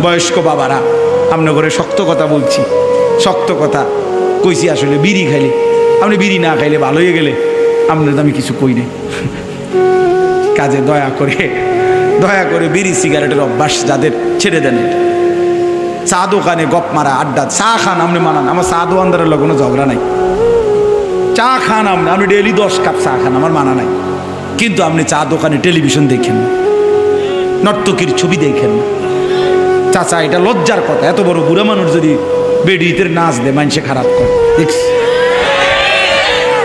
বয়স্ক বাবারা, আপনার ঘরে শক্ত কথা বলছি, শক্ত কথা কইছি। আসলে বিড়ি খাইলে, আপনি বিড়ি না খাইলে ভালো হয়ে গেলে আপনার তো আমি কিছু কই নাই। কাজে দয়া করে বিড়ি সিগারেটের অভ্যাস যাদের ছেড়ে দেন। চা দোকানে গপ মারা, আড্ডা, চা খান আপনি মানান, আমার চা দোকানদারের লোক কোনো ঝগড়া নাই। চা খান আপনি ডেইলি 10 কাপ চা খান, আমার মানা নাই। কিন্তু আপনি চা দোকানে টেলিভিশন দেখেন না, নর্তকীর ছবি দেখেন না। চাচা, এটা লজ্জার কথা। এত বড় বুড়া মানুষ যদি বেডিতে নাচ দেয়, মানুষে খারাপ করে।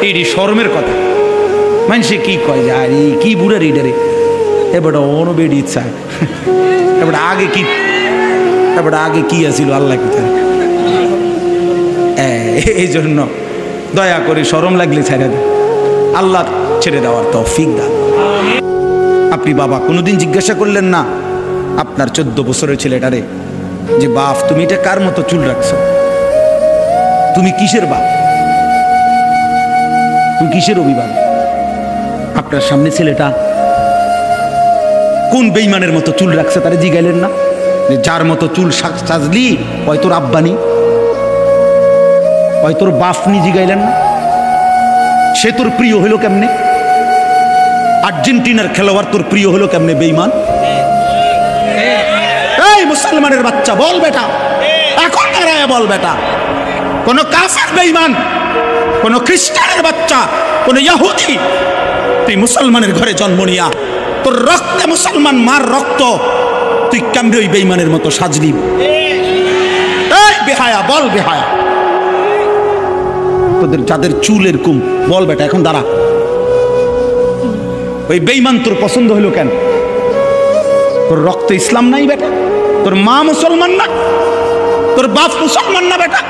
এটি শরমের কথা। মানুষে কি কয় যে আরে কি বুড়া রিডারে, এবার অন বেডি ইচ্ছা, এবার আগে কি আছিল আল্লাহ কি জানে। এই জন্য দয়া করে শরম লাগলে ছেড়ে দেন, আল্লাহ ছেড়ে দেওয়ার তৌফিক দান। আপনি বাবা কোনোদিন জিজ্ঞাসা করলেন না আপনার 14 বছরের ছেলেটারে যে বাপ তুমি এটা কার মতো চুল রাখছো, তুমি কিসের বাপ, তুমি কিসের অভিভাবক? আপনার সামনে ছেলেটা কোন বেঈমানের মতো চুল রাখছে তারে জিগাইলেন না? যার মতো চুল সাজলি হয় তোর আব্বানি, হয় তোর বাপনি, জিগাইলেন না? সে তোর প্রিয় হলো কেমনে? আর্জেন্টিনার খেলোয়াড় তোর প্রিয় হলো কেমনে বেঈমান? এই মুসলমানের বাচ্চা বল বেটা, এখন দাঁড়ায় বল বেটা, কোন কাফের বেঈমান, কোন খ্রিস্টানের বাচ্চা, কোন ইহুদি, তুই মুসলমানের ঘরে জন্ম নিয়া তোর রক্তে মুসলমান মার রক্ত, তুই কেমনে ওই বেঈমানের মতো সাজলি? এই বেহায়া বল, বেহায়া তোদের যাদের চুল এরকম, বল বেটা এখন দাঁড়া। ওই বেঈমান তোর পছন্দ হলো কেন? তোর রক্ত ইসলাম নাই বেটা, তোর মা মুসলমান না, তোর বাপ মুসলমান না বেটা,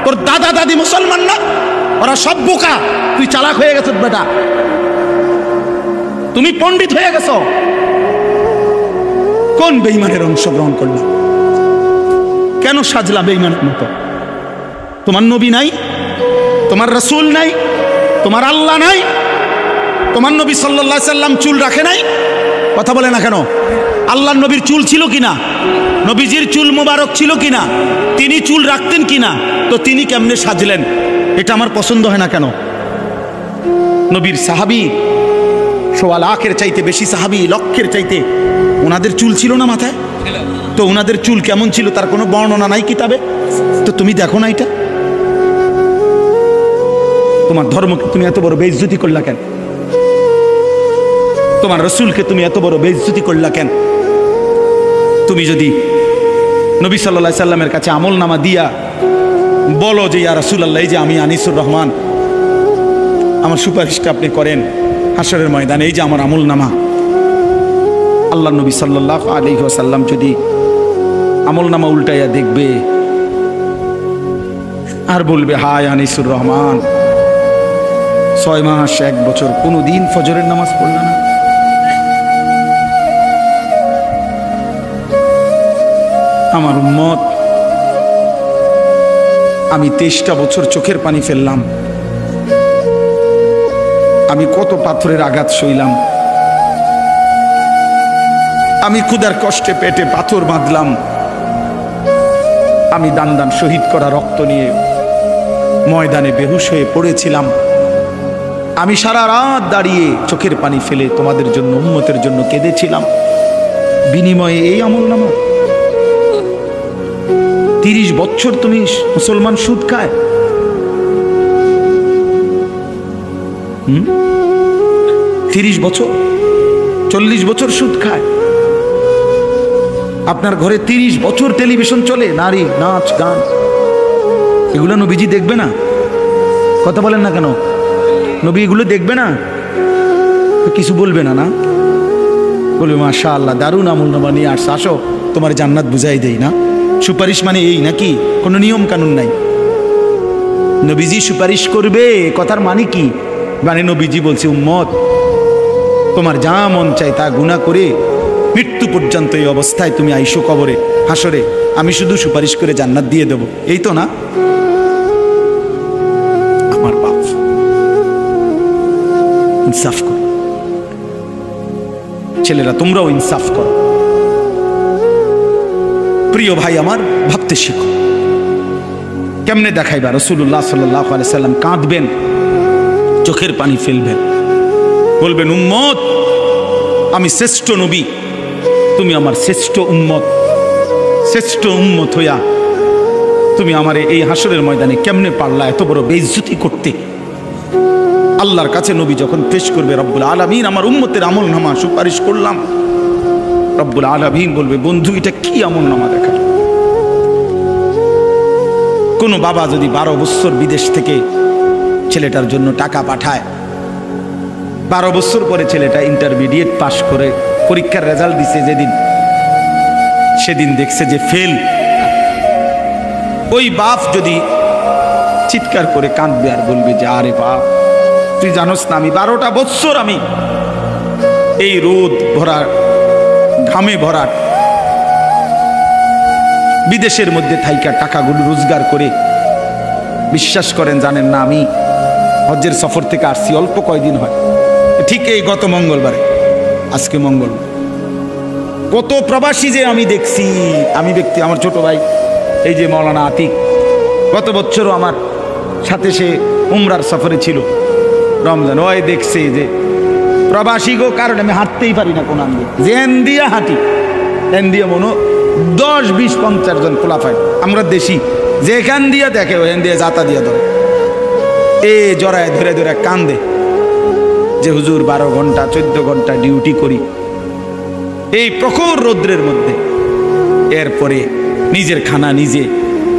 তোর দাদা দাদি মুসলমান না, ওরা সব বোকা, তুই চালাক হয়ে গেছ বেটা, তুমি পণ্ডিত হয়ে গেছ। কোন বেঈমানের অংশগ্রহণ করলাম? কেন সাজলা বেঈমানের মতো? তোমার নবী নাই, তোমার রাসূল নাই, তোমার আল্লাহ নাই, তোমার নবী সাল্লাল্লাহু আলাইহি সাল্লাম চুল রাখে নাই? কথা বলে না কেন? আল্লাহর নবীর চুল ছিল কিনা? নবীজির চুল মোবারক ছিল কিনা? তিনি চুল রাখতেন কিনা? তো তিনি কেমনে সাজলেন? এটা আমার পছন্দ হয় না কেন? নবীর সাহাবী ১.৫ লাখের চাইতে বেশি সাহাবী, লক্ষের চাইতে, ওনাদের চুল ছিল না মাথায়? তো ওনাদের চুল কেমন ছিল তার কোনো বর্ণনা নাই কিতাবে? তো তুমি দেখো না এটা? তোমার ধর্মকে তুমি এত বড় বেইজ্জতি করলা কেন? তোমার রাসূলকে তুমি এত বড় বেইজ্জতি করলা কেন? তুমি যদি নবী সাল্লাল্লাহু আলাইহি সাল্লামের কাছে আমলনামা দিয়া বলো যে ইয়া রাসূলুল্লাহ, এই যে আমি আনিসুর রহমান, আমার সুপারিশটা আপনি করেন হাশরের ময়দানে, এই যে আমার আমলনামা। আল্লাহ নবী সাল্লাল্লাহু আলাইহি ওয়াসাল্লাম যদি আমলনামা উল্টাইয়া দেখবে আর বলবে, হায় আনিসুর রহমান, 6 মাস 1 বছর কোনোদিন ফজরের নামাজ পড়ল না। আমার উম্মত, আমি 23টা বছর চোখের পানি ফেললাম, আমি কত পাথরের আঘাত সইলাম, আমি ক্ষুধার কষ্টে পেটে পাথর বাঁধলাম, আমি দান দান শহীদ করা রক্ত নিয়ে ময়দানে বেহুশ হয়ে পড়েছিলাম, আমি সারা রাত দাঁড়িয়ে চোখের পানি ফেলে তোমাদের জন্য, উম্মতের জন্য কেঁদেছিলাম, বিনিময়ে এই আমলনামা। 30 বছর তুমি মুসলমান সুদ খায়, 30 বছর, 40 বছর সুদ খায়। আপনার ঘরে 30 বছর টেলিভিশন চলে, নারী, নাচ, গান, এগুলো নবীজি দেখবে না? কথা বলেন না কেন? নবী এগুলো দেখবে না? কিছু বলবে না? না বলবে মাশাআল্লাহ, দারুণ আমলনামা নিয়ে আসছে, আসো তোমার জান্নাত বুঝাই দেই। না সুপারিশ মানে এই নাকি? কোনো নিয়ম কানুন নাই। নবীজি সুপারিশ করবে, কথার মানে কি? মানে নবীজি বলছে, উম্মত তোমার যা মন চায় তা গুনাহ করে মৃত্যু পর্যন্ত এই অবস্থায় তুমি আইসো কবরে, হাসরে, আমি শুধু সুপারিশ করে জান্নাত দিয়ে দেব, এই তো না? আমার বাপ, ইনসাফ করো ছেলেরা, তোমরাও ইনসাফ করো। প্রিয় ভাই আমার, ভাবতে শিখো। কেমনে দেখাইবা? রাসূলুল্লাহ সাল্লাল্লাহু আলাইহি সাল্লাম কাঁদবেন, চোখের পানি ফেলবেন, বলবেন উম্মত আমি শ্রেষ্ঠ নবী, তুমি আমার শ্রেষ্ঠ উম্মত। শ্রেষ্ঠ উম্মত হইয়া তুমি আমারে এই হাসরের ময়দানে কেমনে পারলা এত বড় বেইজ্জতি করতে? আল্লাহর কাছে নবী যখন পেশ করবে, রব্বুল আলামিন আমার উম্মতের আমলনামা সুপারিশ করলাম, রব্বুল আলামিন বলবে বন্ধু এটা কি আমলনামা দেখা? কোন বাবা যদি 12 বছর বিদেশ থেকে ছেলেটার জন্য টাকা পাঠায়, 12 বছর পরে ছেলেটা ইন্টারমিডিয়েট পাশ করে পরীক্ষার রেজাল্ট দিছে, যেদিন সেদিন দেখছে যে ফেল, ওই বাপ যদি চিৎকার করে কাঁদবে আর বলবে যে আরে বাপ তুই জানোস না আমি 12টা বছর আমি এই রোদ ভরা ঘামে ভরা বিদেশের মধ্যে থাইকা টাকাগুলো রোজগার করে, বিশ্বাস করেন জানেন না আমি হজ্জের সফর থেকে আসছি অল্প কয়দিন হয়, ঠিক এই গত মঙ্গলবারে, আজকে মঙ্গলবার, কত প্রবাসী যে আমি দেখছি। আমি ব্যক্তি আমার ছোট ভাই এই যে মৌলানা আতিক, গত বছরও আমার সাথে সে উমরার সফরে ছিল রমজান, ওই দেখছে যে প্রবাসী গো, কারণ আমি হাঁটতেই পারি না কোন দিয়ে, যে এন দিয়ে হাঁটি, এন দিয়ে মনো 10, 20, 50 জন খোলাফাই, আমরা দেশি যেখান দিয়ে দেখে ওখান দিয়ে যাতা দিয়ে ধরে, এ জড়ায় ধরে ধরে কান্দে যে হুজুর 12 ঘন্টা 14 ঘন্টা ডিউটি করি এই প্রখর রৌদ্রের মধ্যে, এরপরে নিজের খানা নিজে,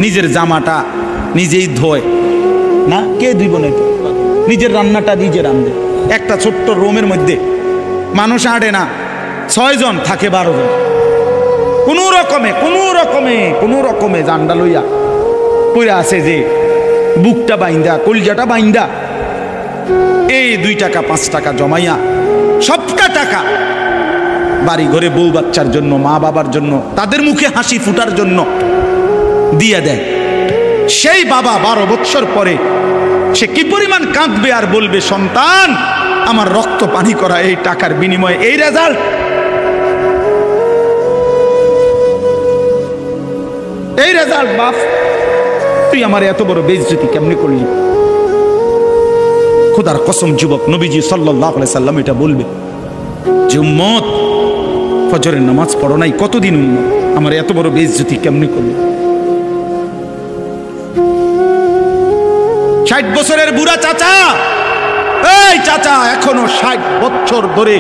নিজের জামাটা নিজেই ধোয় না, কে ধুইব না, নিজের রান্নাটা নিজে রান্ধে, একটা ছোট্ট রুমের মধ্যে মানুষ আটে না, 6 জন থাকে 12 জন, কোনো রকমে জান্ডা লইয়া পড়ে আছে যে বুকটা বাইন্দা কলজাটা বাইন্দা, এই 2 টাকা 5 টাকা জমাইয়া সবটা টাকা বাড়ি ঘরে বউ বাচ্চার জন্য, মা বাবার জন্য, তাদের মুখে হাসি ফুটার জন্য দিয়ে দেয়। সেই বাবা 12 বছর পরে সে কি পরিমাণ কাঁদবে আর বলবে সন্তান আমার রক্ত পানি করা এই টাকার বিনিময়ে এই রেজাল্ট, এই রেজাল্ট বাপ, তুই আমার এত বড় বেইজ্জতি কেমনে করলি? খোদার কসম যুবক, নবীজি সাল্লাল্লাহু আলাইহি সাল্লাম এটা বলবে যে উম্মত ফজরের নামাজ পড়ো নাই কতদিন, উম্মত আমার এত বড় বেইজ্জতি কেমনে করলি? 60 বছরের বুড়া চাচা, এই চাচা এখনো 60 বছর ধরে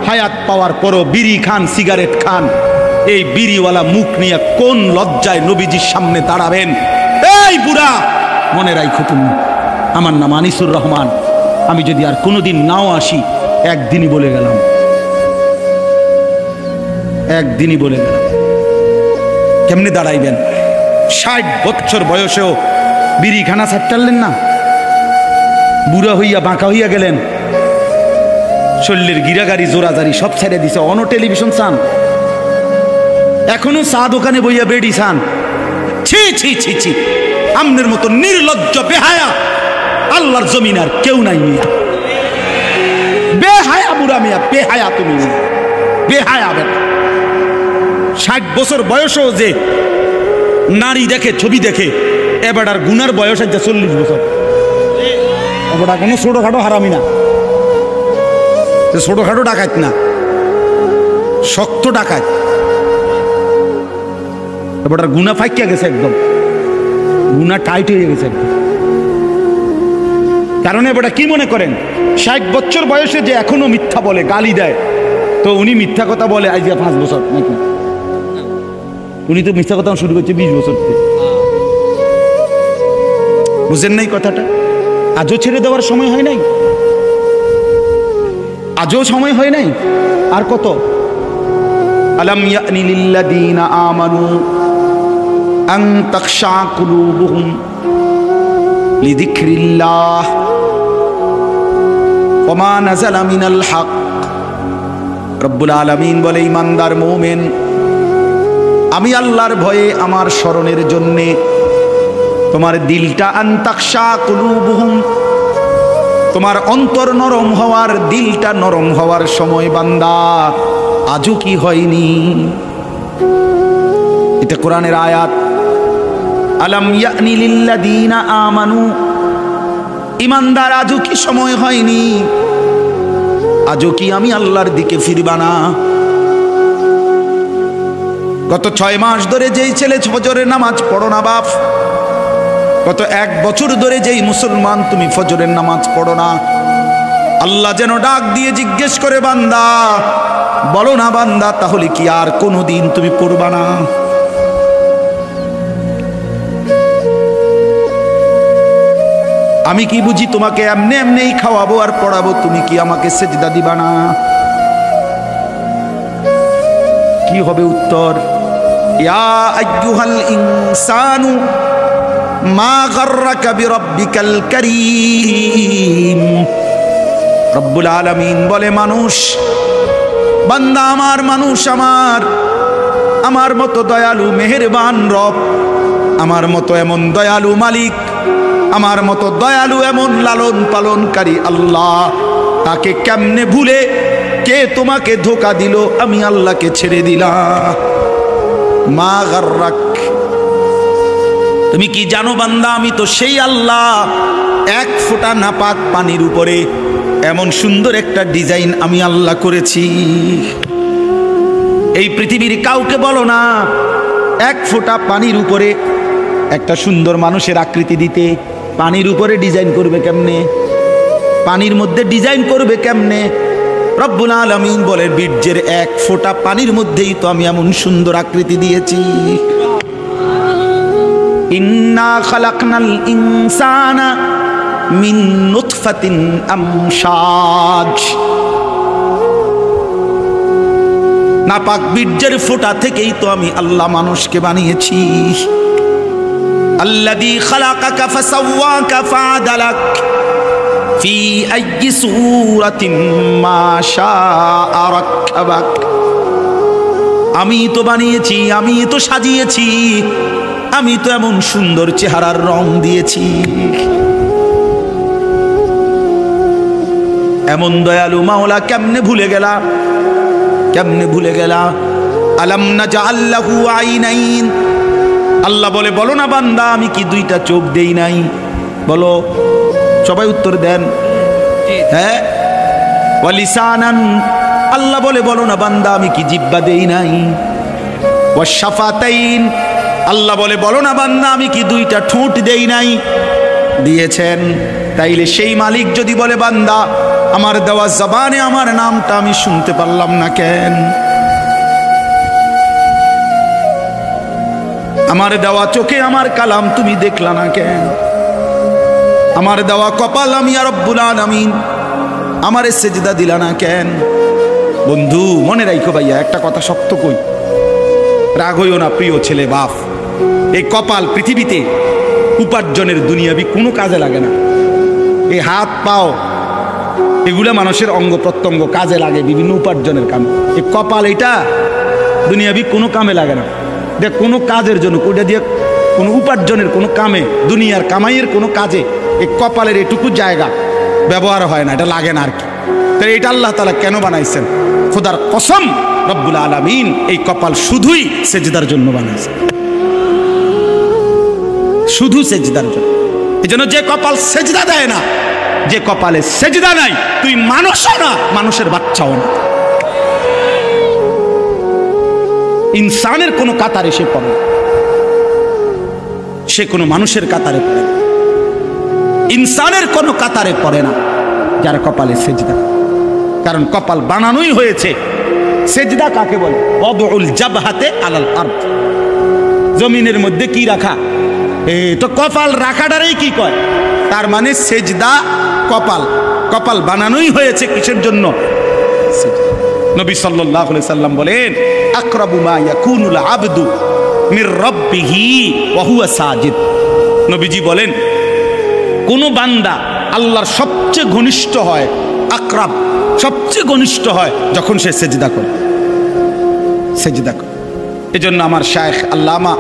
হায়াত পাওয়ার পরও বিড়ি খান, সিগারেট খান, এই বিড়িওয়ালা মুখ নিয়ে কোন লজ্জায় নবীজির সামনে দাঁড়াবেন? এই বুড়া মনে রাখো, তুমি আমার নাম আনিসুর রহমান, আমি যদি আর কোনোদিন নাও আসি, একদিনই বলে গেলাম, একদিনই বলে গেলাম। কেমনে দাঁড়াইবেন? 60 বছর বয়সেও বিড়ি খানা ছাড়লেন না, বুড়া হইয়া বাঁকা হইয়া গেলেন, শরীরের গিরাগাড়ি জোরাজারি সব ছেড়ে দিছে, অন টেলিভিশন চান, এখনো চা দোকানে বইয়া বেড়ি চান। ছি ছি ছি ছি, আমনের মতো নির্লজ্জ বেহায়া আল্লাহর জমিন আর কেউ নাই মিয়া, বেহায়া বুড়া মিয়া, বেহায়া তুমি, বেহায়া বেটা। 60 বছর বয়সও যে নারী দেখে, ছবি দেখে, এবারে গুনার বয়স আছে 40 বছর, এবারে কোনো ছোটখাটো হারামি না, ছোটখাটো ডাকাত না, শক্ত ডাকাত, এবার গুনা ফাইকিয়া গেছে, একদম গুনা টাইট হয়ে গেছে একদম। কারণ এবার কি মনে করেন 60 বছর বয়সে যে এখনো মিথ্যা বলে, গালি দেয়, তো উনি মিথ্যা কথা বলে আজ 5 বছর নাকি? উনি তো মিথ্যা কথা শুরু করছে 20 বছর থেকে, বুঝেন নাই কথাটা? আজও ছেড়ে দেওয়ার সময় হয় নাই, আজও সময় হয় নাই। আর কত? আলাম ইয়ানি লিল্লাযীনা আমানু আন তাখশা কুলুবুহুম লিযিকরিল্লাহ ওয়া মা নাযালা মিনাল হক। রব্বুল আলামিন বলে, ঈমানদার মুমিন, আমি আল্লাহর ভয়ে আমার স্মরণের জন্যে তোমার দিলটা আন তাখশা কুলুবুহুম, তোমার অন্তর নরম হওয়ার, দিলটা নরম হওয়ার সময় বান্দা আজও কি হয়নি? এটা কোরআনের আয়াত। আলাম ইয়ানি লিল্লাযীনা আমানু, ঈমানদার আজও কি সময় হয়নি, আজও কি আমি আল্লাহর দিকে ফিরবা না? গত 6 মাস ধরে যেই ছেলে ফজরের নামাজ পড়ো না বাপ, গত 1 বছর ধরে যেই মুসলমান তুমি ফজরের নামাজ পড়ো না, আল্লাহ যেন ডাক দিয়ে জিজ্ঞেস করে, বান্দা বলো না বান্দা, তাহলে কি আর কোনোদিন তুমি পড়বা না? আমি কি বুঝি তোমাকে এমনি এমনিই খাওয়াবো আর পড়াবো, তুমি কি আমাকে সেজদা দিবা না? কি হবে উত্তর? ইয়া আইয়ুহাল ইনসানু মা গাররাকা বিরাব্বিকাল কারীম। রব্বুল আলামিন বলে, মানুষ, বান্দা আমার, মানুষ আমার মতো দয়ালু মেহেরবান রব, আমার মতো এমন দয়ালু মালিক, আমার মতো দয়ালু এমন লালন পালনকারী আল্লাহ, তাকে কেমনে ভুলে কে তোমাকে ধোঁকা দিল, আমি আল্লাহকে ছেড়ে দিলাম। মা গাররাক, তুমি কি জানো বান্দা, আমি তো সেই আল্লাহ, 1 ফোঁটা নাপাক পানির উপরে এমন সুন্দর একটা ডিজাইন আমি আল্লাহ করেছি। এই পৃথিবীর কাউকে বলো না 1 ফোঁটা পানির উপরে একটা সুন্দর মানুষের আকৃতি দিতে। পানির উপরে ডিজাইন করবে কেমনে? পানির মধ্যে ডিজাইন করবে কেমনে? রব্বুল আলামিন বলে, বীর্যের 1 ফোঁটা পানির মধ্যেই তো আমি এমন সুন্দর আকৃতি দিয়েছি। ইন্না খালাকনাল ইনসানা মিন নুতফাতিন আমশাজ। নাপাক বীর্যের ফোঁটা থেকেই তো আমি আল্লাহ মানুষকে বানিয়েছি। আল্লাযী খালাকাকা ফাসাওয়াকা ফাআদালাক ফি আইয়ি সূরাতিন মা শাআ রাক্কাবাক। আমি তো বানিয়েছি, আমি তো সাজিয়েছি, আমি তো এমন সুন্দর চেহারার রং দিয়েছি। এমন দয়ালু মাওলা কেমনে ভুলে গেলা, কেমনে ভুলে গেলা? আলাম নাজআল লাহু আইনাইন। আল্লাহ বলে, বলো না বান্দা, আমি কি 2টা চোখ দেই নাই? বলো, সবাই উত্তর দেন। হ্যাঁ, ওয়া লিসানান। আল্লাহ বলে, বলো না বান্দা, আমি কি জিহ্বা দেই নাই? ওয়া শাফাতাইন। আল্লাহ বলে, বলো না বান্দা, আমি কি 2টা ঠোঁট দেই নাই? দিয়েছেন। তাইলে সেই মালিক যদি বলে, বান্দা আমার দেওয়া জবানে আমার নামটা আমি শুনতে পারলাম না কেন? আমার দেওয়া চোখে আমার কালাম তুমি দেখলা না কেন? আমার দেওয়া কপাল আমি আর রব্বুল আলামিন আমারে সেজদা দিলা না কেন? বন্ধু মনে রাখো ভাইয়া, একটা কথা শক্ত কই, রাগ হইও না প্রিয় ছেলে বাপ। এই কপাল পৃথিবীতে উপার্জনের দুনিয়াবি কোনো কাজে লাগে না। এই হাত পাও এগুলা মানুষের অঙ্গ প্রত্যঙ্গ কাজে লাগে বিভিন্ন উপার্জনের কামে। এই কপাল এটা দুনিয়াবি কোনো কামে লাগে না। দেখ কোনো কাজের জন্য, ওইটা দিয়ে কোনো উপার্জনের কোনো কামে, দুনিয়ার কামাইয়ের কোনো কাজে এই কপালের এটুকু জায়গা ব্যবহার হয় না, এটা লাগে না আর কি। তাই এটা আল্লাহ তাআলা কেন বানাইছেন? খোদার কসম, রব্বুল আলামিন এই কপাল শুধুই সেজদার জন্য বানাইছেন, শুধু সেজদার জন্য। এই জন্য যে কপাল সেজদা দেয় না, যে কপালে সেজদা নাই, তুই মানুষও না, মানুষের বাচ্চাও না, ইনসানের কোনো কাতারে সে পড়ে, সে কোনো মানুষের কাতারে পড়ে না, ইনসানের কোনো কাতারে পড়ে না যার কপালে সেজদা। কারণ কপাল বানানোই হয়েছে। সেজদা কাকে বলে? ওয়াদউল জাবহাতে আলাল আরদ, জমিনের মধ্যে কি রাখা, তো কপাল রাখাটারই কি কয়? তার মানে সেজদা কপাল, কপাল বানানোই হয়েছে কিসের জন্য? নবী সাল্লাল্লাহু আলাইহি সাল্লাম বলেন, আকরাবু মা ইয়াকুনুল আবদু মির রাব্বিহি ওয়া হুয়া সাজিদ। নবীজি বলেন, কোন বান্দা আল্লাহর সবচেয়ে ঘনিষ্ঠ হয়, আকরাব সবচেয়ে ঘনিষ্ঠ হয় যখন সে সেজদা করে, সেজদা করে। এজন্য আমার শায়েখ আল্লামা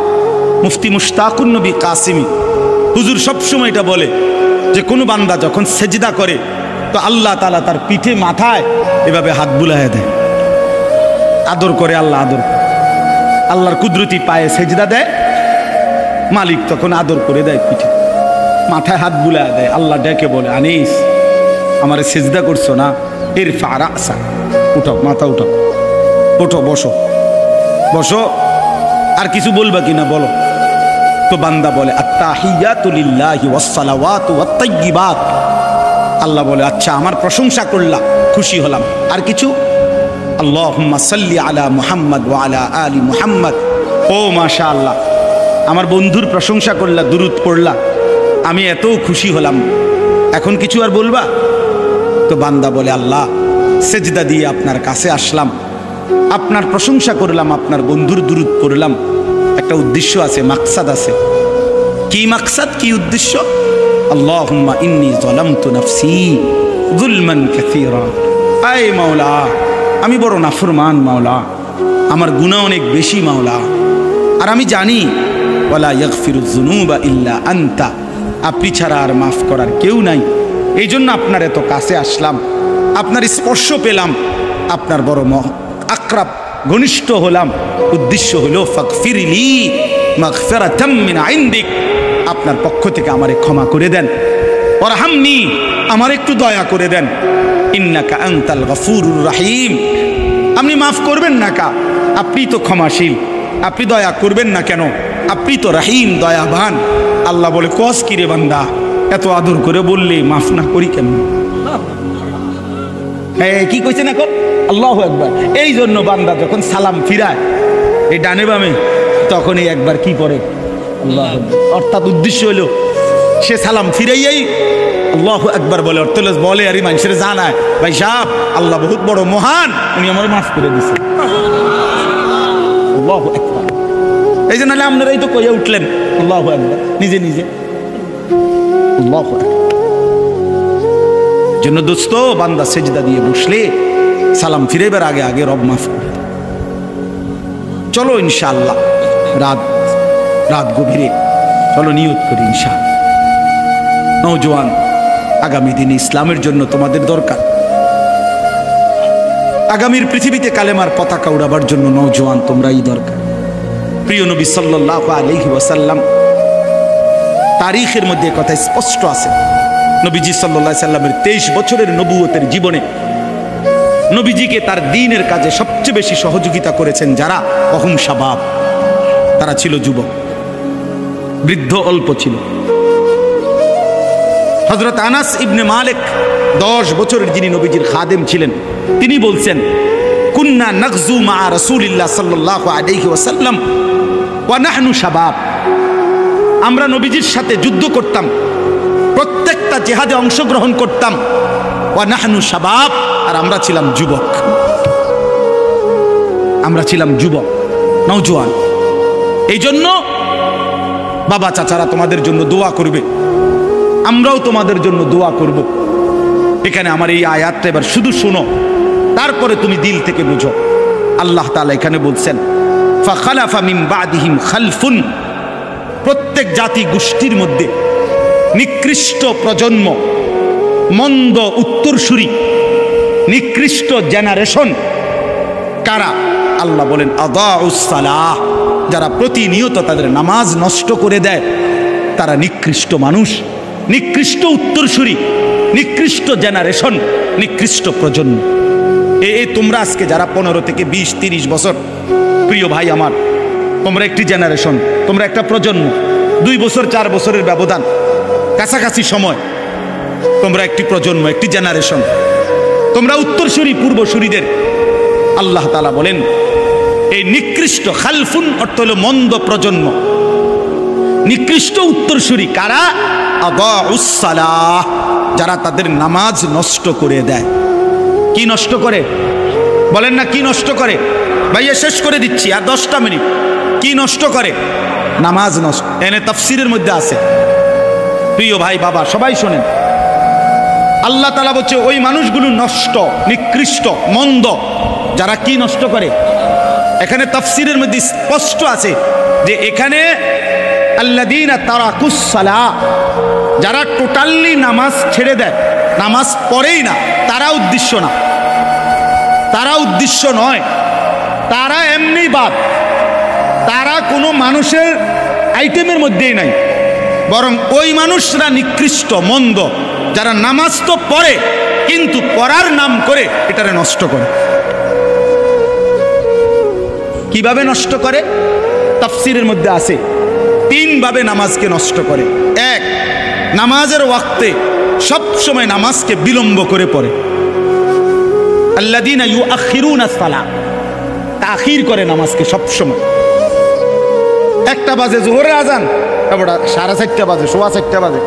মুফতি মুশতাকুন নবী কাসিমি হুজুর সবসময় এটা বলে যে কোনো বান্দা যখন সেজদা করে তো আল্লাহ তাআলা তার পিঠে মাথায় এভাবে হাত বুলায় দেয়, আদর করে, আল্লাহ আদর। আল্লাহর কুদরতি পায়ে সেজদা দেয়, মালিক তখন আদর করে দেয়, পিঠে মাথায় হাত বুলায় দেয়। আল্লাহ ডেকে বলে, আনিস আমারে সেজদা করছো না, এর ফারা আসা, উঠো, মাথা উঠো, ওঠো, বসো বসো, আর কিছু বলবা কিনা বলো। তো বান্দা বলে, আত্তাহিয়াতু লিল্লাহি ওয়াসসালাওয়াতু ওয়াত-তাইয়্যিবাত। আল্লাহ বলে, আচ্ছা আমার প্রশংসা করলাম, খুশি হলাম, আর কিছু? আল্লাহুম্মা সাল্লি আলা মুহাম্মদ ওয়া আলা আলি মুহাম্মদ। ও মাশাআল্লাহ, আমার বন্ধুর প্রশংসা করলা, দুরূদ পড়লা, আমি এত খুশি হলাম, এখন কিছু আর বলবা? তো বান্দা বলে, আল্লাহ সেজদা দিয়ে আপনার কাছে আসলাম, আপনার প্রশংসা করলাম, আপনার বন্ধুর দুরূদ পড়লাম, একটা উদ্দেশ্য আছে, মাকসাদ আছে। কি মাকসাদ, কি উদ্দেশ্য? আল্লাহুম্মা ইন্নী যালামতু নাফসি যুলমান কাসীরা। আয় মাওলা, আমি বড় নাফরমান মাওলা, আমার গুনাহ অনেক বেশি মাওলা, আর আমি জানি ওয়ালা ইয়াগফিরুয যুনুবা ইল্লা আনতা, আপনি ছাড়া আর মাফ করার কেউ নাই। এই জন্য আপনার এত কাছে আসলাম, আপনার স্পর্শ পেলাম, আপনার বড় আকরাব ঘনিষ্ঠ হলাম। উদ্দেশ্য হলো ফাগফিরলি মাগফিরাতাম মিন ইনদিক, আপনার পক্ষ থেকে আমারে ক্ষমা করে দেন, ওয়ারহামনি, আমার একটু দয়া করে দেন, ইন্নাকা আনতাল গফুরুর রহিম, আপনি মাফ করবেন না কা, আপনি তো ক্ষমাশীল, আপনি দয়া করবেন না কেন, আপনি তো রহিম, দয়াবান। আল্লাহ বলে, কস কি রে বান্দা, এত আদর করে বললে মাফ না করি কেন? কি কইছেন এখন? আল্লাহু আকবার। এই জন্য বান্দা যখন সালাম ফিরায় এই ডানে বামে, তখনই একবার কি পড়ে? আল্লাহু আকবার। অর্থাৎ উদ্দেশ্য হলো সে সালাম ফিরাইয়াই আল্লাহু আকবার বলে, অর্থ বলে আর মানুষের জানায়, ভাই সাহেব আল্লাহ বহুত বড় মহান, উনি আমার মাফ করে দিছে। আল্লাহু আকবার। এই জন্য আপনারাই তো কইয়া উঠলেন আল্লাহু আকবার নিজে নিজে। আল্লাহু আকবার। জন্য দোস্ত, বান্দা সেজদা দিয়ে বসলে সালাম ফিরাইবার আগে আগে রব মাফ করে। চলো ইনশাআল্লাহ রাত গভীরে চলো নিয়ত করি ইনশাআল্লাহ। নওজোয়ান, আগামী দিনে ইসলামের জন্য তোমাদের দরকার, আগামীর পৃথিবীতে কালেমার পতাকা উড়াবার জন্য নওজোয়ান তোমরাই দরকার। প্রিয় নবী সাল্লাল্লাহু আলাইহি ওয়াসাল্লাম তারিখের মধ্যে কথা স্পষ্ট আছে, নবীজি সাল্লাল্লাহু আলাইহি সাল্লামের 23 বছরের নবুয়তের জীবনে নবীজিকে তার দ্বীনের কাজে সবচেয়ে বেশি সহযোগিতা করেছেন যারা, অহুম শাবাব, তারা ছিল যুবক, বৃদ্ধ অল্প ছিল। হযরত আনাস ইবনে মালিক 10 বছরের যিনি নবীজির খাদেম ছিলেন, তিনি বলছেন, কুন্না নাগজু মা রাসূলিল্লাহ সাল্লাল্লাহু আলাইহি ওয়াসাল্লাম ওয়া নাহনু শাবাব, আমরা নবীজির সাথে যুদ্ধ করতাম, প্রত্যেকটা জিহাদে অংশগ্রহণ করতাম, ওয়া নাহনু শাবাব, আর আমরা ছিলাম যুবক, আমরা ছিলাম যুবক, নওজোয়ান। এই জন্য বাবা চাচারা তোমাদের জন্য দোয়া করবে, আমরাও তোমাদের জন্য দোয়া করব। এখানে আমার এই আয়াতটা এবার শুধু শোনো, তারপরে তুমি দিল থেকে বুঝো। আল্লাহ তাআলা এখানে বলছেন, ফাখালাফা মিন বাদিহিম খালফুন, প্রত্যেক জাতি গোষ্ঠীর মধ্যে নিকৃষ্ট প্রজন্ম, মন্দ উত্তরসূরি, নিকৃষ্ট জেনারেশন কারা? আল্লাহ বলেন, আদাউস সালাহ, যারা প্রতিনিয়ত তাদের নামাজ নষ্ট করে দেয়, তারা নিকৃষ্ট মানুষ, নিকৃষ্ট উত্তরসূরি, নিকৃষ্ট জেনারেশন, নিকৃষ্ট প্রজন্ম। তোমরা আজকে যারা 15 থেকে 20-30 বছর, প্রিয় ভাই আমার, তোমরা একটি জেনারেশন, তোমরা একটা প্রজন্ম, 2 বছর 4 বছরের ব্যবধান, কাছাকাছি সময়, তোমরা একটি প্রজন্ম, একটি জেনারেশন, তোমরা উত্তরসূরি, পূর্বসূরিদের। আল্লাহ তাআলা বলেন, এই নিকৃষ্ট, খালফুন অর্থ হলো মন্দ প্রজন্ম, নিকৃষ্ট উত্তরসূরি কারা? আদাউস সালাহ, যারা তাদের নামাজ নষ্ট করে দেয়। কি নষ্ট করে? বলেন না, কি নষ্ট করে? ভাইয়া শেষ করে দিচ্ছি, আর 10টা মিনিট। কি নষ্ট করে? নামাজ নষ্ট। এনে তাফসিরের মধ্যে আছে, প্রিয় ভাই বাবা সবাই শোনেন। আল্লাহ তাআলা বলছে ওই মানুষগুলো নষ্ট, নিকৃষ্ট, মন্দ, যারা কি নষ্ট করে। এখানে তাফসিরের মধ্যে স্পষ্ট আছে যে এখানে আল্লাযীনা তারাকুস সালাহ, যারা টোটালি নামাজ ছেড়ে দেয়, নামাজ পড়েই না, তারা উদ্দেশ্য না, তারা উদ্দেশ্য নয়, তারা এমনি বাদ, তারা কোনো মানুষের আইটেমের মধ্যেই নাই, বরং ওই মানুষরা নিকৃষ্ট মন্দ যারা নামাজ তো পড়ে কিন্তু পড়ার নাম করে এটারে নষ্ট করে। কিভাবে নষ্ট করে? তাফসীরের মধ্যে আছে 3 ভাবে নামাজকে নষ্ট করে। 1, নামাজের ওয়াক্তে সব সময় নামাজকে বিলম্ব করে পড়ে। আল্লাযীনা ইউআখিরুনা সালাহ, তাখির করে নামাজকে সব সময়। 1টা বাজে জোহরের আজান, তারপর 4:30 বাজে, 4:15 বাজে,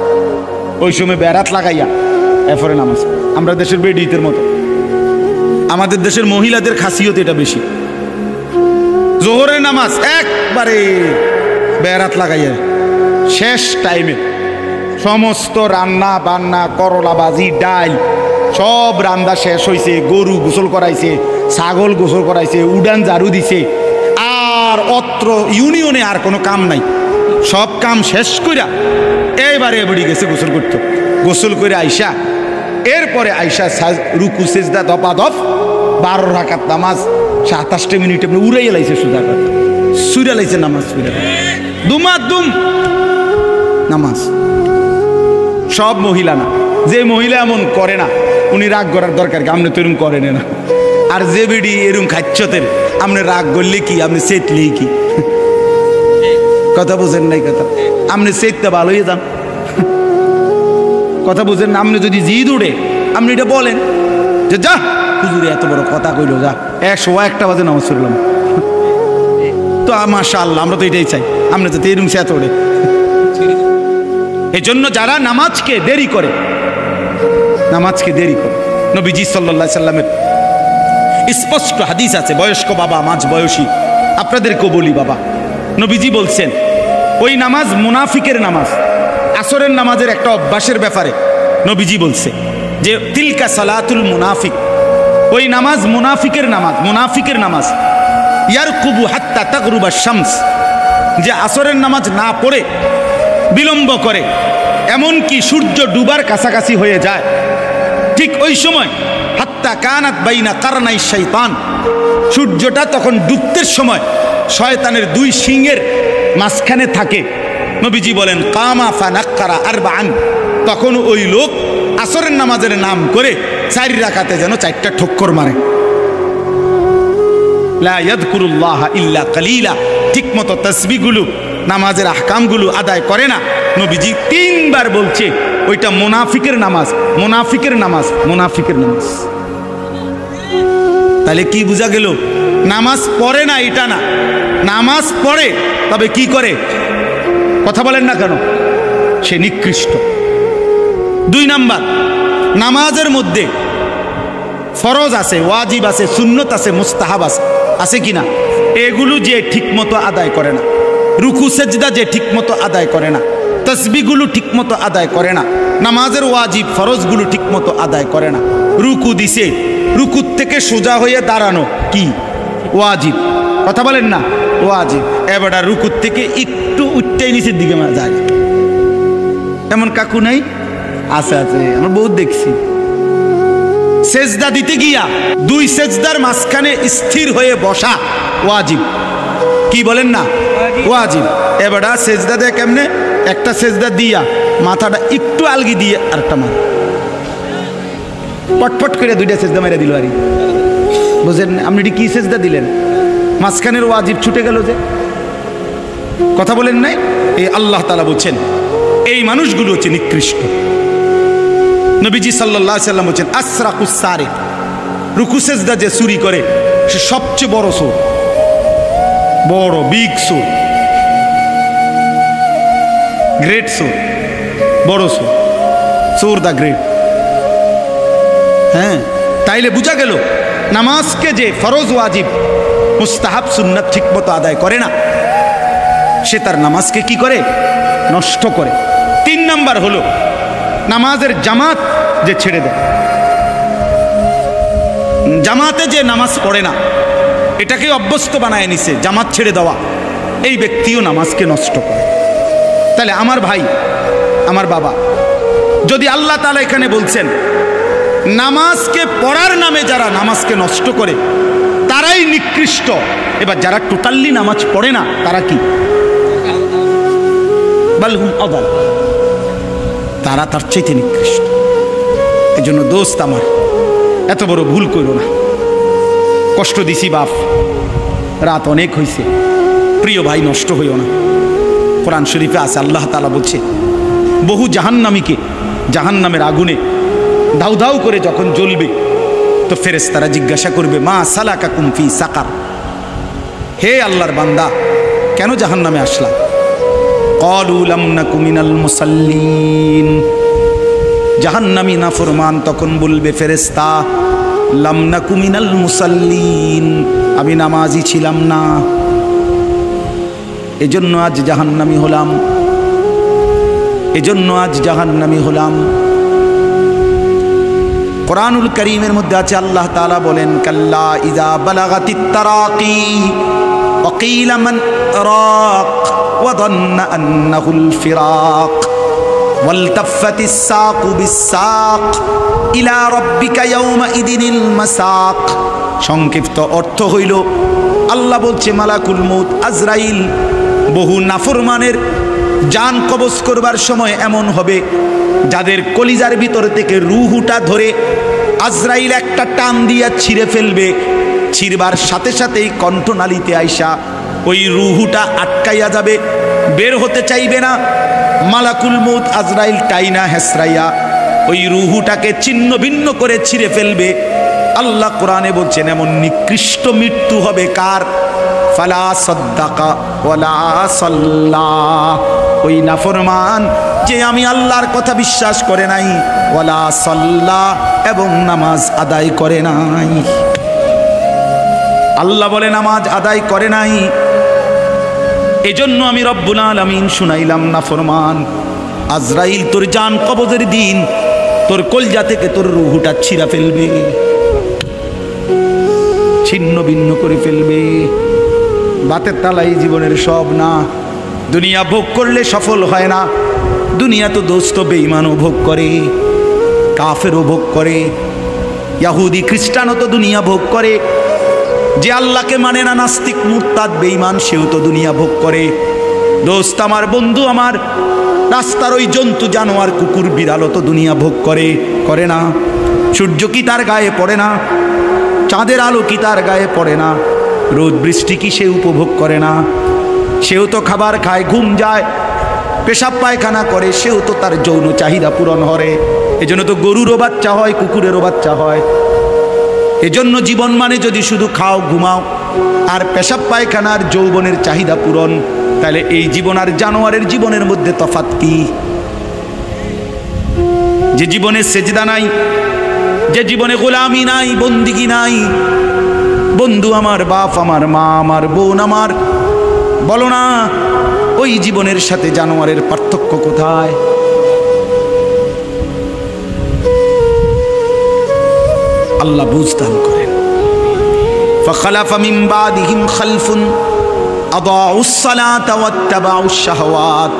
ওই সময় বেরাত লাগাইয়া এরপরে নামাজ। আমরা দেশের বেডিতের মতো, আমাদের দেশের মহিলাদের খাসিয়ত এটা বেশি। জোহরের নামাজ একবারে বেরাত লাগাইয়া শেষ টাইমে সমস্ত রান্না বান্না, করলা ভাজি, ডাল সব রান্না শেষ হয়েছে, গরু গোসল করাইছে, ছাগল গোসল করাইছে, উডান ঝাড়ু দিছে, আর অত্র ইউনিয়নে আর কোনো কাম নাই। সব কাম শেষ কইরা এইবারে বেড়ি গেছে গোসল করতে। গোসল করে আইসা এরপরে আইসা রুকু সেজদা দপাদপ 12 রাকাত নামাজ 27 মিনিটে উড়াইয়া লাইছে, সুদা সুরা লাইছে নামাজ, দুমাদুম নামাজ। সব মহিলা না, যে মহিলা এমন করে না উনি রাগ করার দরকার কি, আপনি তো এরকম করেন না। আর যে বেডি এরকম খাচ্ছতের, আপনি রাগ করলে কি, আপনি চেতলেই কি, কথা বুঝেন নাই? কথা আপনি চেততে ভালোই যান, কথা বুঝেন না? আপনি যদি জিদ উঠে আপনি এটা বলেন যে যা হুজুরে এত বড় কথা কইল, যা 101টা বাজে নামাজ পড়লাম। তো মাশাআল্লাহ, আমরা তো এটাই চাই, আমরা যাতে এরকম চেত ওঠে। এই জন্য যারা নামাজকে দেরি করে, নামাজকে দেরি করে, নবীজি সাল্লাল্লাহু আলাইহি সাল্লামের স্পষ্ট হাদিস আছে। বয়স্ক বাবা, মাঝ বয়সী আপনাদেরকেও বলি বাবা, নবীজি বলছেন ওই নামাজ মুনাফিকের নামাজ। আসরের নামাজের একটা অভ্যাসের ব্যাপারে নবীজি বলছে যে তিলকা সালাতুল মুনাফিক, ওই নামাজ মুনাফিকের নামাজ, মুনাফিকের নামাজ। ইয়ারকুবু হাত্তা তাগরুবা শামস, যে আসরের নামাজ না পড়ে বিলম্ব করে, এমনকি সূর্য ডুবার কাছাকাছি হয়ে যায়, ঠিক ওই সময় হাত্তা কানাত বাইনা কারনাই শাইতান, সূর্যটা তখন ডুবতের সময় শয়তানের 2 শিংয়ের মাঝখানে থাকে। নবীজি বলেন কামা ফানাক্কারা আরবাআন, তখন ওই লোক আসরের নামাজের নাম করে 4 রাকাতে যেন 4টা ঠক্কর মারে। লা ইয়াযকুরুল্লাহ ইল্লা কালিলা, ঠিক মতো তাসবিহগুলো, নামাজের আহকামগুলো আদায় করে না। নবীজি 3 বার বলছে ওইটা মুনাফিকের নামাজ, মুনাফিকের নামাজ, মুনাফিকের নামাজ। তাহলে কি বোঝা গেল? নামাজ পড়ে না এটা না, নামাজ পড়ে, তবে কি করে? কথা বলেন না কেন? সে নিকৃষ্ট। 2 নাম্বার, নামাজের মধ্যে ফরজ আছে, ওয়াজিব আছে, সুন্নত আছে, মুস্তাহাব আছে, আছে কিনা? এগুলো যে ঠিক মতো আদায় করে না, রুকু সেজদা যে ঠিক মতো আদায় করে না, তাসবিহগুলো ঠিক মতো আদায় করে না, নামাজের ওয়াজিব ফরজগুলো ঠিক মতো আদায় করে না, রুকু দিছে, রুকুর থেকে সোজা হয়ে দাঁড়ানো কি ওয়াজিব, কথা বলেন না? ওয়াজিব। এবার রুকুর থেকে একটু উঠতেই নিচের দিকে যায়, এমন কাকু নাই? আছে, আছে, আমরা বহুত দেখছি। সেজদা দিতে গিয়া 2 সেজদার মাঝখানে স্থির হয়ে বসা ওয়াজিব, কি বলেন না? ওয়াজিব। এবার সেজদা দেয় কেমনে? একটা সেজদা দিয়া মাথাটা একটু আলগি দিয়ে আরেকটা মার, পটপট করে 2টা সেজদা মেরে দিল। আরে বুঝেন আপনি কি সেজদা দিলেন? মাঝখানের ওয়াজিব ছুটে গেল যে, কথা বলেন নাই? এই আল্লাহ তাআলা বলছেন এই মানুষগুলো হচ্ছে নিকৃষ্ট। নবীজি সাল্লাল্লাহু আলাইহি সাল্লাম বলছেন আসরাকুস সারিক, রুকু সেজদা যে চুরি করে সে সবচেয়ে বড় চোর, বড় বিগ চোর, গ্রেট চোর, বড় চোর, চোর দা গ্রেট। হ্যাঁ, তাইলে বোঝা গেল নামাজকে যে ফরজ ওয়াজিব মুস্তাহাব সুন্নাত ঠিক মতো আদায় করে না, সে তার নামাজকে কি করে? নষ্ট করে। 3 নাম্বার হলো নামাজের জামাত যে ছেড়ে দেয়, জামাতে যে নামাজ পড়ে না, এটাকে অভ্যস্ত বানায় নিছে জামাত ছেড়ে দেওয়া, এই ব্যক্তিও নামাজকে নষ্ট করে। তাহলে আমার ভাই, আমার বাবা, যদি আল্লাহ তাআলা এখানে বলছেন নামাজকে পড়ার নামে যারা নামাজকে নষ্ট করে তারাই নিকৃষ্ট। এবার যারা টোটালি নামাজ পড়ে না তারা কি? বালহুম আদাল, তারা তার চাইতে নিকৃষ্ট। এই জন্য দোস্ত আমার, এত বড় ভুল করো না। কষ্ট দিছি বাপ, রাত অনেক হয়েছে, প্রিয় ভাই নষ্ট হইও না। কোরআন শরীফে আছে, আল্লাহ তাআলা বলছে বহু জাহান্নামীকে জাহান্নামের আগুনে দাউ দাউ করে যখন জ্বলবে তো ফেরেশতারা জিজ্ঞাসা করবে, মা সালাকাকুম ফি সাকার, হে আল্লাহর বান্দা কেন জাহান্নামে আসলা? ক্বালু লাম নাকু মিনাল মুসাল্লিন, জাহান্নামী নাফরমান তখন বলবে, ফেরেশতা লাম নাকু মিনাল মুসাল্লিন, আমি নামাজি ছিলাম না, এজন্য আজ জাহান্নামী হলাম, এজন্য আজ জাহান্নামী হলাম। কোরআনুল কারীমের মধ্যে আছে, আল্লাহ তাআলা বলেন, কাল্লা ইযা বালাগাতিত তারাকি ওয়া কিলা মান রাক ওয়া যান্না আন্নাহুল ফিরাক ওয়ালতাফাতিস সাকু বিস-সাক ইলা রাব্বিকা ইয়াওমাইদিনিল মাসাক। সংক্ষিপ্ত অর্থ হইল, আল্লাহ বলছে মালাকুল মউত আজরাইল বহু নাফরমানের জান কবজ করবার সময় এমন হবে যাদের কলিজার ভিতর থেকে রূহটা ধরে আজরাইল একটা টান দিয়া ছিঁড়ে ফেলবে, ছিঁড়বার সাথে সাথেই কণ্ঠনালীতে আইসা ওই রূহটা আটকাইয়া যাবে, বের হতে চাইবে না। মালাকুল মউত আজরাইল টাইনা হেসরাইয়া ওই রূহটাকে ছিন্ন ভিন্ন করে ছিঁড়ে ফেলবে। আল্লাহ কোরআনে বলছেন এমন নিকৃষ্ট মৃত্যু হবে কার? ফালা সাদ্দাকা ওয়ালা সাল্লা, ওই নাফরমান যে আমি আল্লাহর কথা বিশ্বাস করে নাই, ওয়ালা সাল্লা, এবং নামাজ আদায় করে নাই। আল্লাহ বলে নামাজ আদায় করে নাই, এজন্য আমি রব্বুল আলামিন শুনাইলাম নাফরমান আজরাইল তোর জান কবজের দিন তোর কলজা থেকে তোর রূহটা ছিঁড়া ফেলবে, ছিন্ন ভিন্ন করে ফেলবে। বাতের তালাই জীবনের সব না, দুনিয়া ভোগ করলে সফল হয় না। দুনিয়া তো দোস্ত বেঈমানও ভোগ করে, কাফেরও ভোগ করে, ইহুদি খ্রিস্টানও তো দুনিয়া ভোগ করে। যে আল্লাহকে মানে না, নাস্তিক মুরতাদ বেঈমান, সেও তো দুনিয়া ভোগ করে। দোস্ত আমার, বন্ধু আমার, রাস্তার ওই জন্তু জানোয়ার কুকুর বিড়ালও তো দুনিয়া ভোগ করে, করে না? সূর্য কি তার গায়ে পড়ে না? চাঁদের আলো কি তার গায়ে পড়ে না? রোদ বৃষ্টি কি সে উপভোগ করে না? সেও তো খাবার খায়, ঘুম যায়, পেশাব পায়খানা করে, সেও তো তার যৌন চাহিদা পূরণ করে। এজন্য তো গরুরও বাচ্চা হয়, কুকুরেরও বাচ্চা হয়। এজন্য জীবন মানে যদি শুধু খাও ঘুমাও আর পেশাব পায়খানার যৌবনের চাহিদা পূরণ, তাহলে এই জীবন আর জানোয়ারের জীবনের মধ্যে তফাৎ কি? যে জীবনে সেজদা নাই, যে জীবনে গোলামি নাই, বন্দিগি নাই, বন্ধু আমার, বাপ আমার, মা আমার, বোন আমার, বলো না ওই জীবনের সাথে জানোয়ারের পার্থক্য কোথায়? আল্লাহ বুঝদান করেন। ফাখালাফা মিন বাদিহিম খালফুন আদাউস সালাতা ওয়াত্তাবাউশ শাহওয়াত।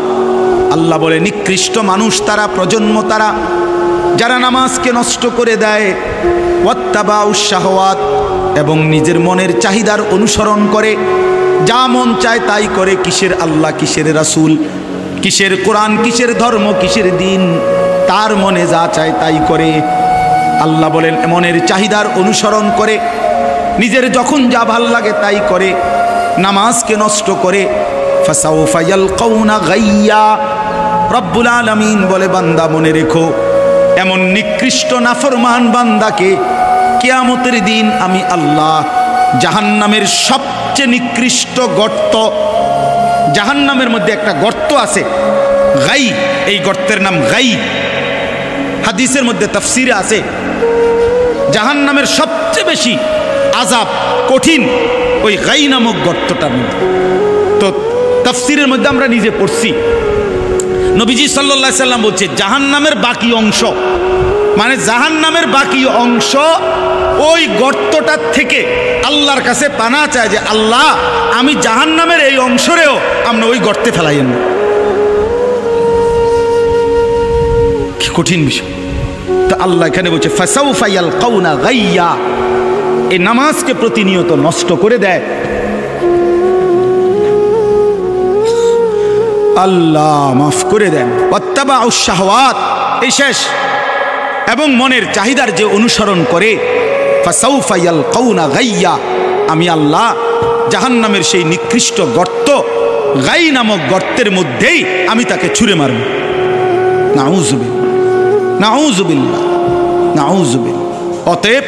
আল্লাহ বলে নিকৃষ্ট মানুষ তারা, প্রজন্ম তারা, যারা নামাজকে নষ্ট করে দেয়, ওয়াত্তাবাউশ শাহওয়াত, এবং নিজের মনের চাহিদার অনুসরণ করে, যা মন চায় তাই করে। কিসের আল্লাহ, কিসের রাসূল, কিসের কোরআন, কিসের ধর্ম, কিসের দিন, তার মনে যা চায় তাই করে। আল্লাহ বলেন মনের চাহিদার অনুসরণ করে, নিজের যখন যা ভাল লাগে তাই করে, নামাজকে নষ্ট করে। ফাসাউফা ইয়ালকাউনা গাইয়া, রব্বুল আলামিন বলে বান্দা মনে রেখো, এমন নিকৃষ্ট নাফরমান বান্দাকে কিয়ামতের দিন আমি আল্লাহ জাহান্নামের সবচেয়ে নিকৃষ্ট গর্ত, জাহান্নামের মধ্যে একটা গর্ত আছে গাই, এই গর্তের নাম গাই। হাদিসের মধ্যে তাফসিরে আছে জাহান্নামের সবচেয়ে বেশি আযাব কঠিন ওই গাই নামক গর্তটার মধ্যে। তো তাফসিরের মধ্যে আমরা নিজে পড়ছি, নবীজি সাল্লাল্লাহু আলাইহি সাল্লাম বলছে জাহান্নামের বাকি অংশ, মানে জাহান্নামের বাকি অংশ ওই গর্তটার থেকে আল্লাহর কাছে পানা চায় যে আল্লাহ আমি জাহান্নামের এই অংশরেও আপনি ওই গর্তে ফেলাইয়েন। কি কঠিন বিষয়। তো আল্লাহ এখানে বলছে ফাসাউফা ইয়ালকাউনা গাইয়া, এই নামাজকে প্রতিনিয়ত নষ্ট করে দেয়। আল্লাহ মাফ করে দেন। ওয়াত্তাবাউশ শাহওয়াত, এই শেষ। এবং মনের চাহিদার যে অনুসরণ করে, ফাসাউফা ইয়ালকাউনা গাইয়া, আমি আল্লাহ জাহান্নামের সেই নিকৃষ্ট গর্ত, গাই নামক গর্তের মধ্যেই আমি তাকে ছুঁড়ে মারব। নাউযুবিল্লাহ, নাউযুবিল্লাহ, নাউযুবিল্লাহ। অতএব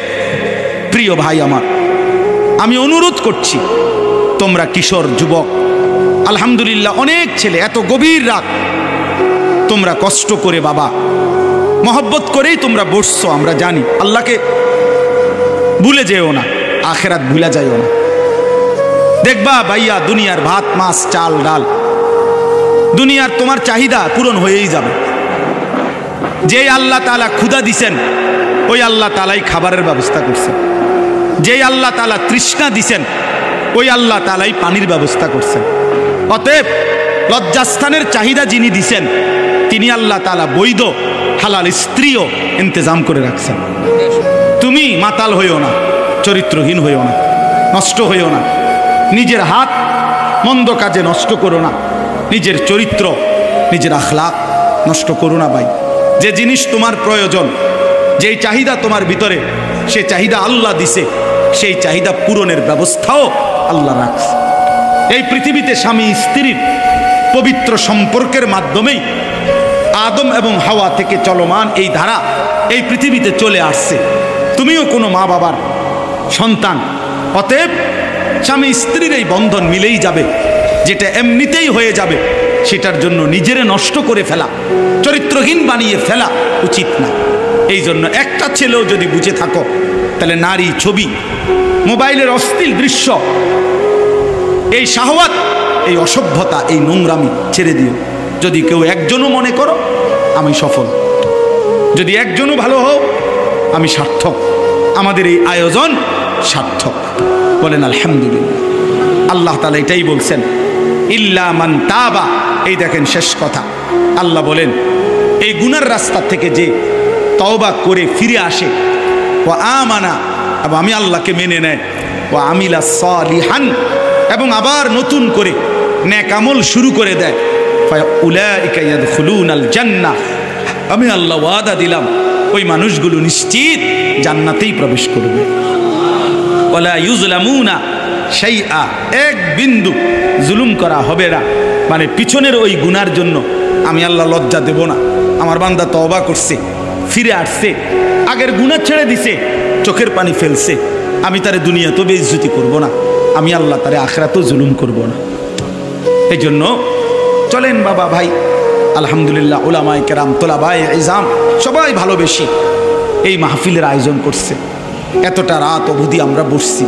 প্রিয় ভাই আমার, আমি অনুরোধ করছি, তোমরা কিশোর যুবক, আলহামদুলিল্লাহ অনেক ছেলে, এত গভীর রাত তোমরা কষ্ট করে বাবা মহব্বত করেই তোমরা বসছো, আমরা জানি। আল্লাহকে ভুলে যেও না, আখেরাত ভুলে যাইও না। দেখবা ভাইয়া, দুনিয়ার ভাত মাছ চাল ডাল, দুনিয়ার তোমার চাহিদা পূরণ হয়েই যাবে। যে আল্লাহ তাআলা ক্ষুধা দিছেন, ওই আল্লাহ তাআলাই খাবারের ব্যবস্থা করছেন। যে আল্লাহ তাআলা তৃষ্ণা দিছেন, ওই আল্লাহ তাআলাই পানির ব্যবস্থা করছেন। অতএব লজ্জাস্থানের চাহিদা যিনি দিছেন, তিনি আল্লাহ তাআলা বৈধ হালাল স্ত্রীও ইন্তজাম করে রাখছেন। তুমি মাতাল হইও না, চরিত্রহীন হইও না, নষ্ট হইও না। নিজের হাত মন্দ কাজে নষ্ট করো না, নিজের চরিত্র, নিজের আখলাক নষ্ট করো না ভাই। যে জিনিস তোমার প্রয়োজন, যেই চাহিদা তোমার ভিতরে, সে চাহিদা আল্লাহ দিছে, সেই চাহিদা পূরণের ব্যবস্থাও আল্লাহ রাখছে। এই পৃথিবীতে স্বামী স্ত্রীর পবিত্র সম্পর্কের মাধ্যমেই আদম এবং হাওয়া থেকে চলমান এই ধারা এই পৃথিবীতে চলে আসছে। তুমিও কোনো মা বাবার সন্তান, অতএব স্বামী স্ত্রীর এই বন্ধন মিলেই যাবে। যেটা এমনিতেই হয়ে যাবে, সেটার জন্য নিজেরে নষ্ট করে ফেলা, চরিত্রহীন বানিয়ে ফেলা উচিত না। এই জন্য একটা ছেলেও যদি বুঝে থাকো, তাহলে নারী, ছবি, মোবাইলের অশ্লীল দৃশ্য, এই শাহওয়াত, এই অসভ্যতা, এই নোংরামি ছেড়ে দিও। যদি কেউ একজনও মনে করো আমি সফল, যদি একজনও ভালো হও আমি সার্থক, আমাদের এই আয়োজন সার্থক। বলেন আলহামদুলিল্লাহ। আল্লাহ তাআলা এটাই বলছেন, ইল্লা মান তাবা। এই দেখেন শেষ কথা, আল্লাহ বলেন এই গুনার রাস্তা থেকে যে তওবা করে ফিরে আসে, ওয়া আমানা, এবং আমি আল্লাহকে মেনে নেয়, ওয়া আমিলা সালিহান, এবং আবার নতুন করে নেক আমল শুরু করে দেয়, ফাউলাইকা ইয়াদখুলুনাল জান্নাহ, আমি আল্লাহ ওয়াদা দিলাম ওই মানুষগুলো নিশ্চিত জান্নাতেই প্রবেশ করবে। ওয়ালা ইউজলামুনা শাইআ, এক বিন্দু জুলুম করা হবে না। মানে পিছনের ওই গুনার জন্য আমি আল্লাহ লজ্জা দেব না। আমার বান্দা তওবা করছে, ফিরে আসছে, আগের গুনাহ ছেড়ে দিছে, চোখের পানি ফেলছে, আমি তারে দুনিয়াতেও বেইজ্জতি করব না, আমি আল্লাহ তারে আখিরাতেও জুলুম করব না। এই জন্য চলেন বাবা ভাই, আলহামদুলিল্লাহ উলামায়ে কেরাম, তোলাবায়ে ইজাম সবাই ভালোবেসে এই মাহফিলের আয়োজন করছে। এতটা রাত অবধি আমরা বসছি।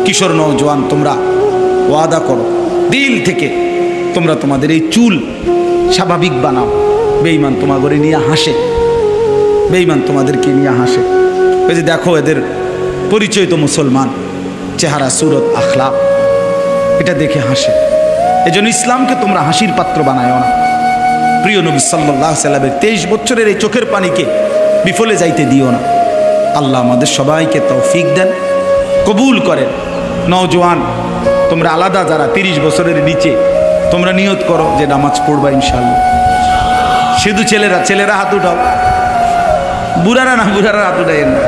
কিশোর নওজোয়ান, তোমরা ওয়াদা করো দিল থেকে, তোমরা তোমাদের এই চুল স্বাভাবিক বানাও। বেঈমান তোমাদের নিয়ে হাসে, বেঈমান তোমাদেরকে নিয়ে হাসে। ওই যে দেখো এদের পরিচয় তো মুসলমান, চেহারা, সুরত, আখলাক, এটা দেখে হাসে। এজন্য ইসলামকে তোমরা হাসির পাত্র বানায়ও না। প্রিয় নবী সাল্লাল্লাহু আলাইহি ওয়াসাল্লামের 23 বছরের এই চোখের পানিকে বিফলে যাইতে দিও না। আল্লাহ আমাদের সবাইকে তৌফিক দেন, কবুল করেন। নওজোয়ান তোমরা আলাদা, যারা 30 বছরের নিচে, তোমরা নিয়ত করো যে নামাজ পড়বা ইনশাআল্লাহ। শুধু ছেলেরা হাত উঠাও, বুড়ারা না, বুড়ারা হাত উঠাইয়েন না।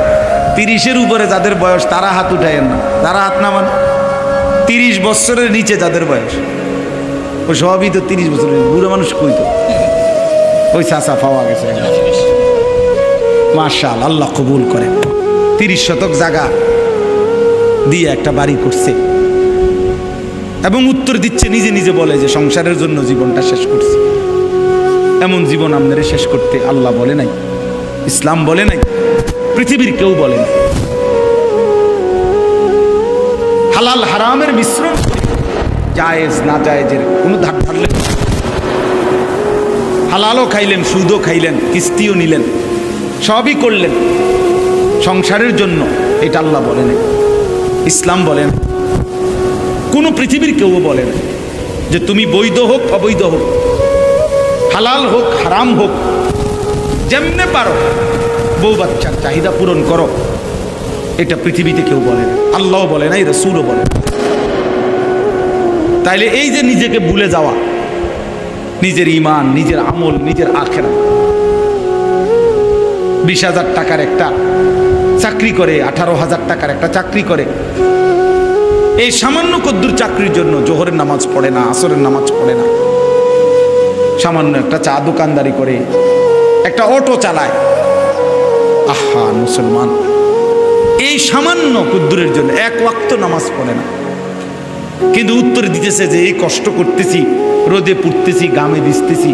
30-এর উপরে যাদের বয়স তারা হাত উঠাইয়েন না, তারা হাত নামান। 30 বছরের নিচে যাদের বয়স, ওই সবই তো 30 বছরের, বুড়ো মানুষ কই তো, ওই চাচা পাওয়া গেছে। মাশাআল্লাহ, আল্লাহ কবুল করেন। 30 শতক জায়গা দিয়ে একটা বাড়ি করছে এবং উত্তর দিচ্ছে, নিজে নিজে বলে যে সংসারের জন্য জীবনটা শেষ করছে। এমন জীবন আপনারা শেষ করতে আল্লাহ বলে নাই, ইসলাম বলে নাই, পৃথিবীর কেউ বলে না। হালাল হারামের মিশ্রণ, জায়েজ না জায়েজের কোনো ধার ধারলেন, হালালও খাইলেন, সুদও খাইলেন, কিস্তিও নিলেন, সবই করলেন সংসারের জন্য, এটা আল্লাহ বলে নাই, ইসলাম বলে না, কোনো পৃথিবীর কেউ বলে না যে তুমি বৈধ হোক অবৈধ হোক, হালাল হোক হারাম হোক, যেমনে পারো বউ বাচ্চার চাহিদা পূরণ করো। এটা পৃথিবীতে কেউ বলে না, আল্লাহও বলে নাই, রাসূলও বলে না। তাইলে এই যে নিজেকে ভুলে যাওয়া, নিজের ঈমান, নিজের আমল, নিজের আখিরাত, 20,000 টাকার একটা চাকরি করে, 18,000 টাকার একটা চাকরি করে, এই সামান্য কদ্দুর চাকরির জন্য জোহরের নামাজ পড়ে না, আসরের নামাজ পড়ে না, সামান্য একটা চা দোকানদারি করে, একটা অটো চালায়। আহা মুসলমান, এই সামান্য কদ্দুরের জন্য এক ওয়াক্ত নামাজ পড়ে না, কিন্তু উত্তর দিতেছে যে এই কষ্ট করতেছি, রোদে পুড়তেছি, গামে ভিজতেছি,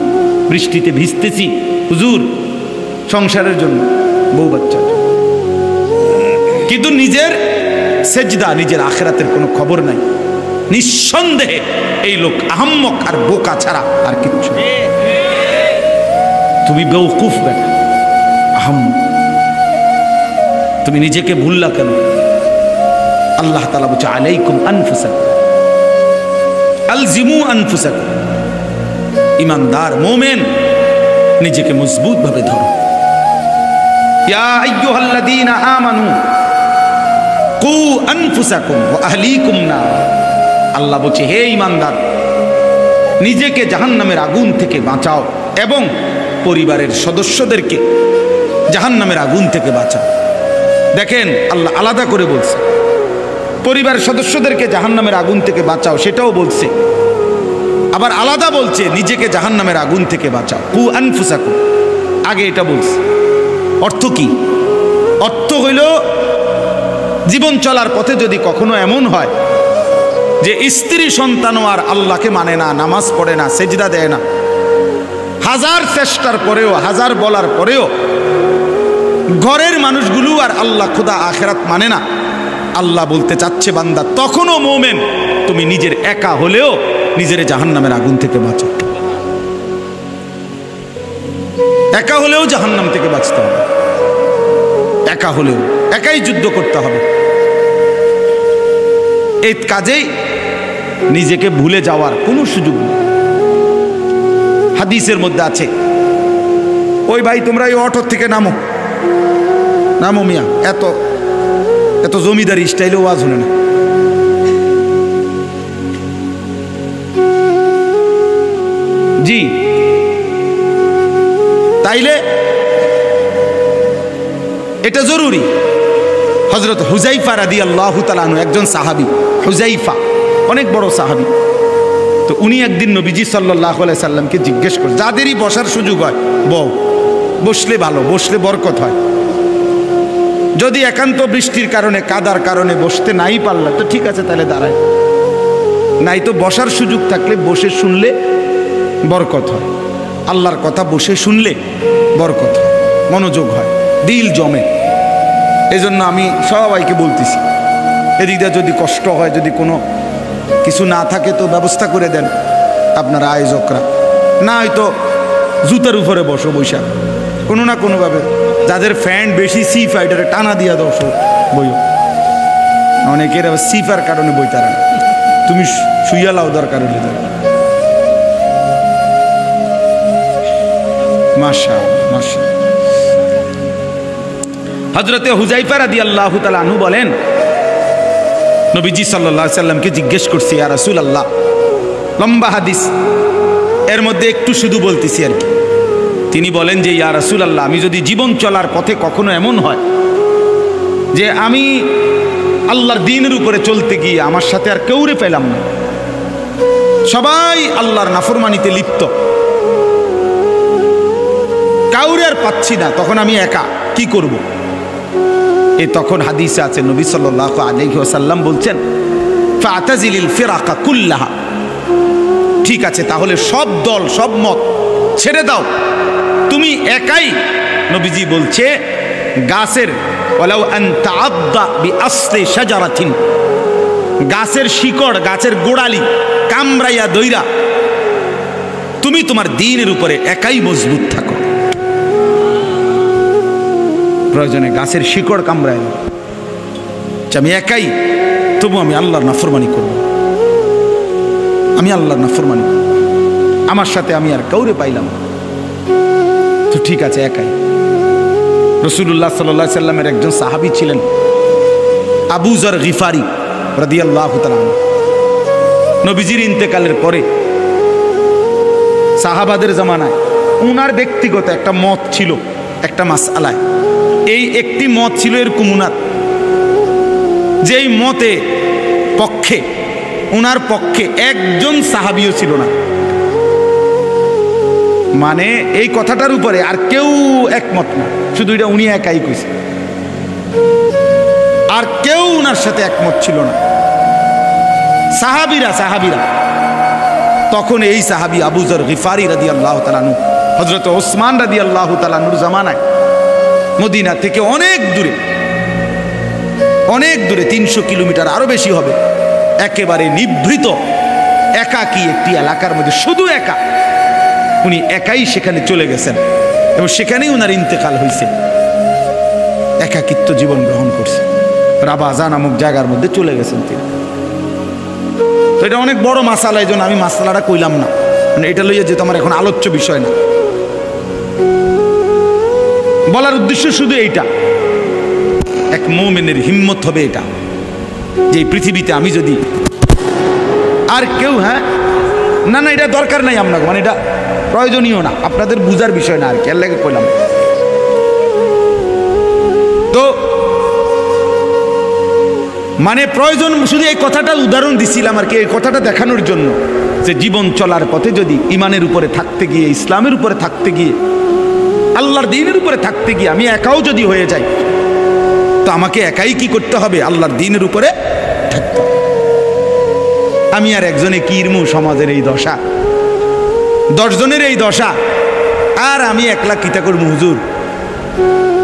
বৃষ্টিতে ভিজতেছি, হুজুর সংসারের জন্য, বউ বাচ্চার জন্য। কিন্তু নিজের সেজদা, নিজের আখিরাতের কোনো খবর নাই। নিঃসন্দেহে এই লোক আহাম্মক আর বোকা ছাড়া আর কিচ্ছু। তুমি বেওকুফ বেটা, আহাম্মক। তুমি নিজেকে ভুললা কেন? আল্লাহ তাআলা বলছে আলাইকুম আনফুসাকুম, আলজিমু আনফুসাকুম। ঈমানদার মুমিন নিজেকে মজবুত ভাবে ধরো। ইয়া আইয়ুহাল্লাযীনা আমানু কু আনফুসাকুম ওয়া আহলিকুম নার। আল্লাহ বলছে হে ঈমানদার, নিজেকে জাহান্নামের আগুন থেকে বাঁচাও এবং পরিবারের সদস্যদেরকে জাহান্নামের আগুন থেকে বাঁচাও। দেখেন আল্লাহ আলাদা করে বলছে, পরিবারের সদস্যদেরকে জাহান্নামের আগুন থেকে বাঁচাও সেটাও বলছে, আবার আলাদা বলছে নিজেকে জাহান্নামের আগুন থেকে বাঁচাও, কু আনফুসাকুম। আগে এটা বলছে। অর্থ কি? অর্থ হইল জীবন চলার পথে যদি কখনো এমন হয় যে স্ত্রী সন্তানও আর আল্লাহকে মানে না, নামাজ পড়ে না, সেজদা দেয় না, হাজার চেষ্টার পরেও, হাজার বলার পরেও ঘরের মানুষগুলো আর আল্লাহ খোদা আখিরাত মানে না, আল্লাহ বলতে চাচ্ছে বান্দা তখনও মুমিন তুমি নিজের একা হলেও নিজের জাহান্নামের আগুন থেকে বাঁচো। একা হলেও জাহান্নাম থেকে বাঁচতে হবে, একা হলেও একাই যুদ্ধ করতে হবে। এই কাজেই নিজেকে ভুলে যাওয়ার কোনো সুযোগ নেই। হাদিসের মধ্যে আছে, ওই ভাই তোমরা এই অটো থেকে নামো, নামো মিয়া, এত এত জমিদারি স্টাইলে ওয়াজ শুনে না। জি, তাইলে এটা জরুরি। হযরত হুযায়ফা রাদিয়াল্লাহু তাআলা আনহু একজন সাহাবী, হুযায়ফা অনেক বড় সাহাবী। তো উনি একদিন নবীজি সাল্লাল্লাহু আলাইহি সাল্লামকে জিজ্ঞেস করে, যাদেরই বসার সুযোগ হয় বউ, বসলে ভালো, বসলে বরকত হয়। যদি একান্ত বৃষ্টির কারণে, কাদার কারণে বসতে নাই পারলে তো ঠিক আছে, তাহলে দাঁড়ায়, নাই তো বসার সুযোগ থাকলে বসে শুনলে বরকত হয়। আল্লাহর কথা বসে শুনলে বরকত হয়, মনোযোগ হয়, দিল জমে। এজন্য আমি সবাইকে বলতেছি, এদিকটা যদি কষ্ট হয়, যদি কোনো কিছু না থাকে তো ব্যবস্থা করে দেন আপনারা আয়োজকরা, না হয়তো জুতার উপরে বসো বৈশাখ, কোনো না কোনোভাবে। যাদের ফ্যান বেশি সি ফাইটারে টানা দিয়া দাও বইও। অনেকের আবার সিফার কারণে বই তারা, তুমি শুইয়া লাও দরকার হলে তার। মাশাআল্লাহ, মাশাআল্লাহ। হযরতে হুযায়ফা রাদিয়াল্লাহু তাআলা আনহু বলেন, নবীজি সাল্লাল্লাহু আলাইহি সাল্লামকে জিজ্ঞেস করছি, ইয়া রাসূলুল্লাহ, লম্বা হাদিস, এর মধ্যে একটু শুধু বলতেছি আর কি। তিনি বলেন যে ইয়া রাসূলুল্লাহ, আমি যদি জীবন চলার পথে কখনো এমন হয় যে আমি আল্লাহর দ্বীনের উপরে চলতে গিয়ে আমার সাথে আর কেউরে পেলাম না, সবাই আল্লাহর নাফরমানিতে লিপ্ত, কাউরে আর পাচ্ছি না, তখন আমি একা, কি করব? তখন হাদিসে আছে নবী সাল্লাল্লাহু আলাইহি ওয়াসাল্লাম বলছেন, ফাতাজিলিল ফিরাকা কুল্লাহা, ঠিক আছে তাহলে সব দল সব মত ছেড়ে দাও, তুমি একাই। নবীজি বলছে গাছের, ওয়ালাউ আন তাআদ্দা বিআসলি শাজারাতিন, গাছের শিকড়, গাছের গোড়ালি কামড়াইয়া দইরা তুমি তোমার দ্বীনের উপরে একাই মজবুত থাকো। প্রয়োজনে গাছের শিকড় কামড়ায়, আমি একাই, তবু আমি আল্লাহর নাফরমানি করব, আমি আল্লাহর নাফরমানি করব, আমার সাথে আমি আর কাউরে পাইলাম তো ঠিক আছে একাই। রাসূলুল্লাহ সাল্লাল্লাহু আলাইহি সাল্লামের একজন সাহাবী ছিলেন, আবু যর গিফারি রাদিয়াল্লাহু তাআলা নবীজির ইন্তেকালের পরে সাহাবাদের জামানায় উনার ব্যক্তিগত একটা মত ছিল একটা মাসআলায়। এই একটি মত ছিল এরকম উনার, যেই মতে পক্ষে উনার পক্ষে একজন সাহাবিও ছিল না। মানে এই কথাটার উপরে আর কেউ একমত না, শুধু এটা উনি একাই কইছে, আর কেউ উনার সাথে একমত ছিল না। সাহাবিরা তখন এই সাহাবী আবু যর গিফারি রাদিয়াল্লাহু তাআলা আনহু, হযরত ওসমান রাদিয়াল্লাহু তাআলা আনহুর জামানায় মদিনা থেকে অনেক দূরে 300 কিলোমিটার আরো বেশি হবে, একেবারে নিভৃত একাকী একটি এলাকার মধ্যে শুধু একা, উনি একাই সেখানে চলে গেছেন এবং সেখানেই উনার ইন্তেকাল হয়েছে। একাকিত্ব জীবন গ্রহণ করছে, রাবাজা নামক জায়গার মধ্যে চলে গেছেন তিনি। তো এটা অনেক বড় মাসালা, এই জন্য আমি মাসালাটা কইলাম না, মানে এটা লইয়া যেহেতু আমার এখন আলোচ্য বিষয় না। বলার উদ্দেশ্য শুধু এইটা, এক মুমিনের হিম্মত হবে এটা, যে পৃথিবীতে আমি যদি আর কেউ না এটা দরকার নাই আপনাকে, মানে এটা প্রয়োজনীয় না, আপনাদের বুঝার বিষয় না আর কি, এর লাগে কইলাম। তো মানে প্রয়োজন শুধু এই কথাটা উদাহরণ দিছিলাম আর কি, এই কথাটা দেখানোর জন্য যে জীবন চলার পথে যদি ইমানের উপরে থাকতে গিয়ে, ইসলামের উপরে থাকতে গিয়ে, আল্লাহর দ্বীনের উপরে থাকতে গিয়ে আমি একাও যদি হয়ে যাই, তো আমাকে একাই কি করতে হবে? আল্লাহর দ্বীনের উপরে থাকতে হবে। আমি আর একজনে কি ইরমু, সমাজের এই দশা, 10 জনের এই দশা, আর আমি একলা কিতা করবো হুজুর?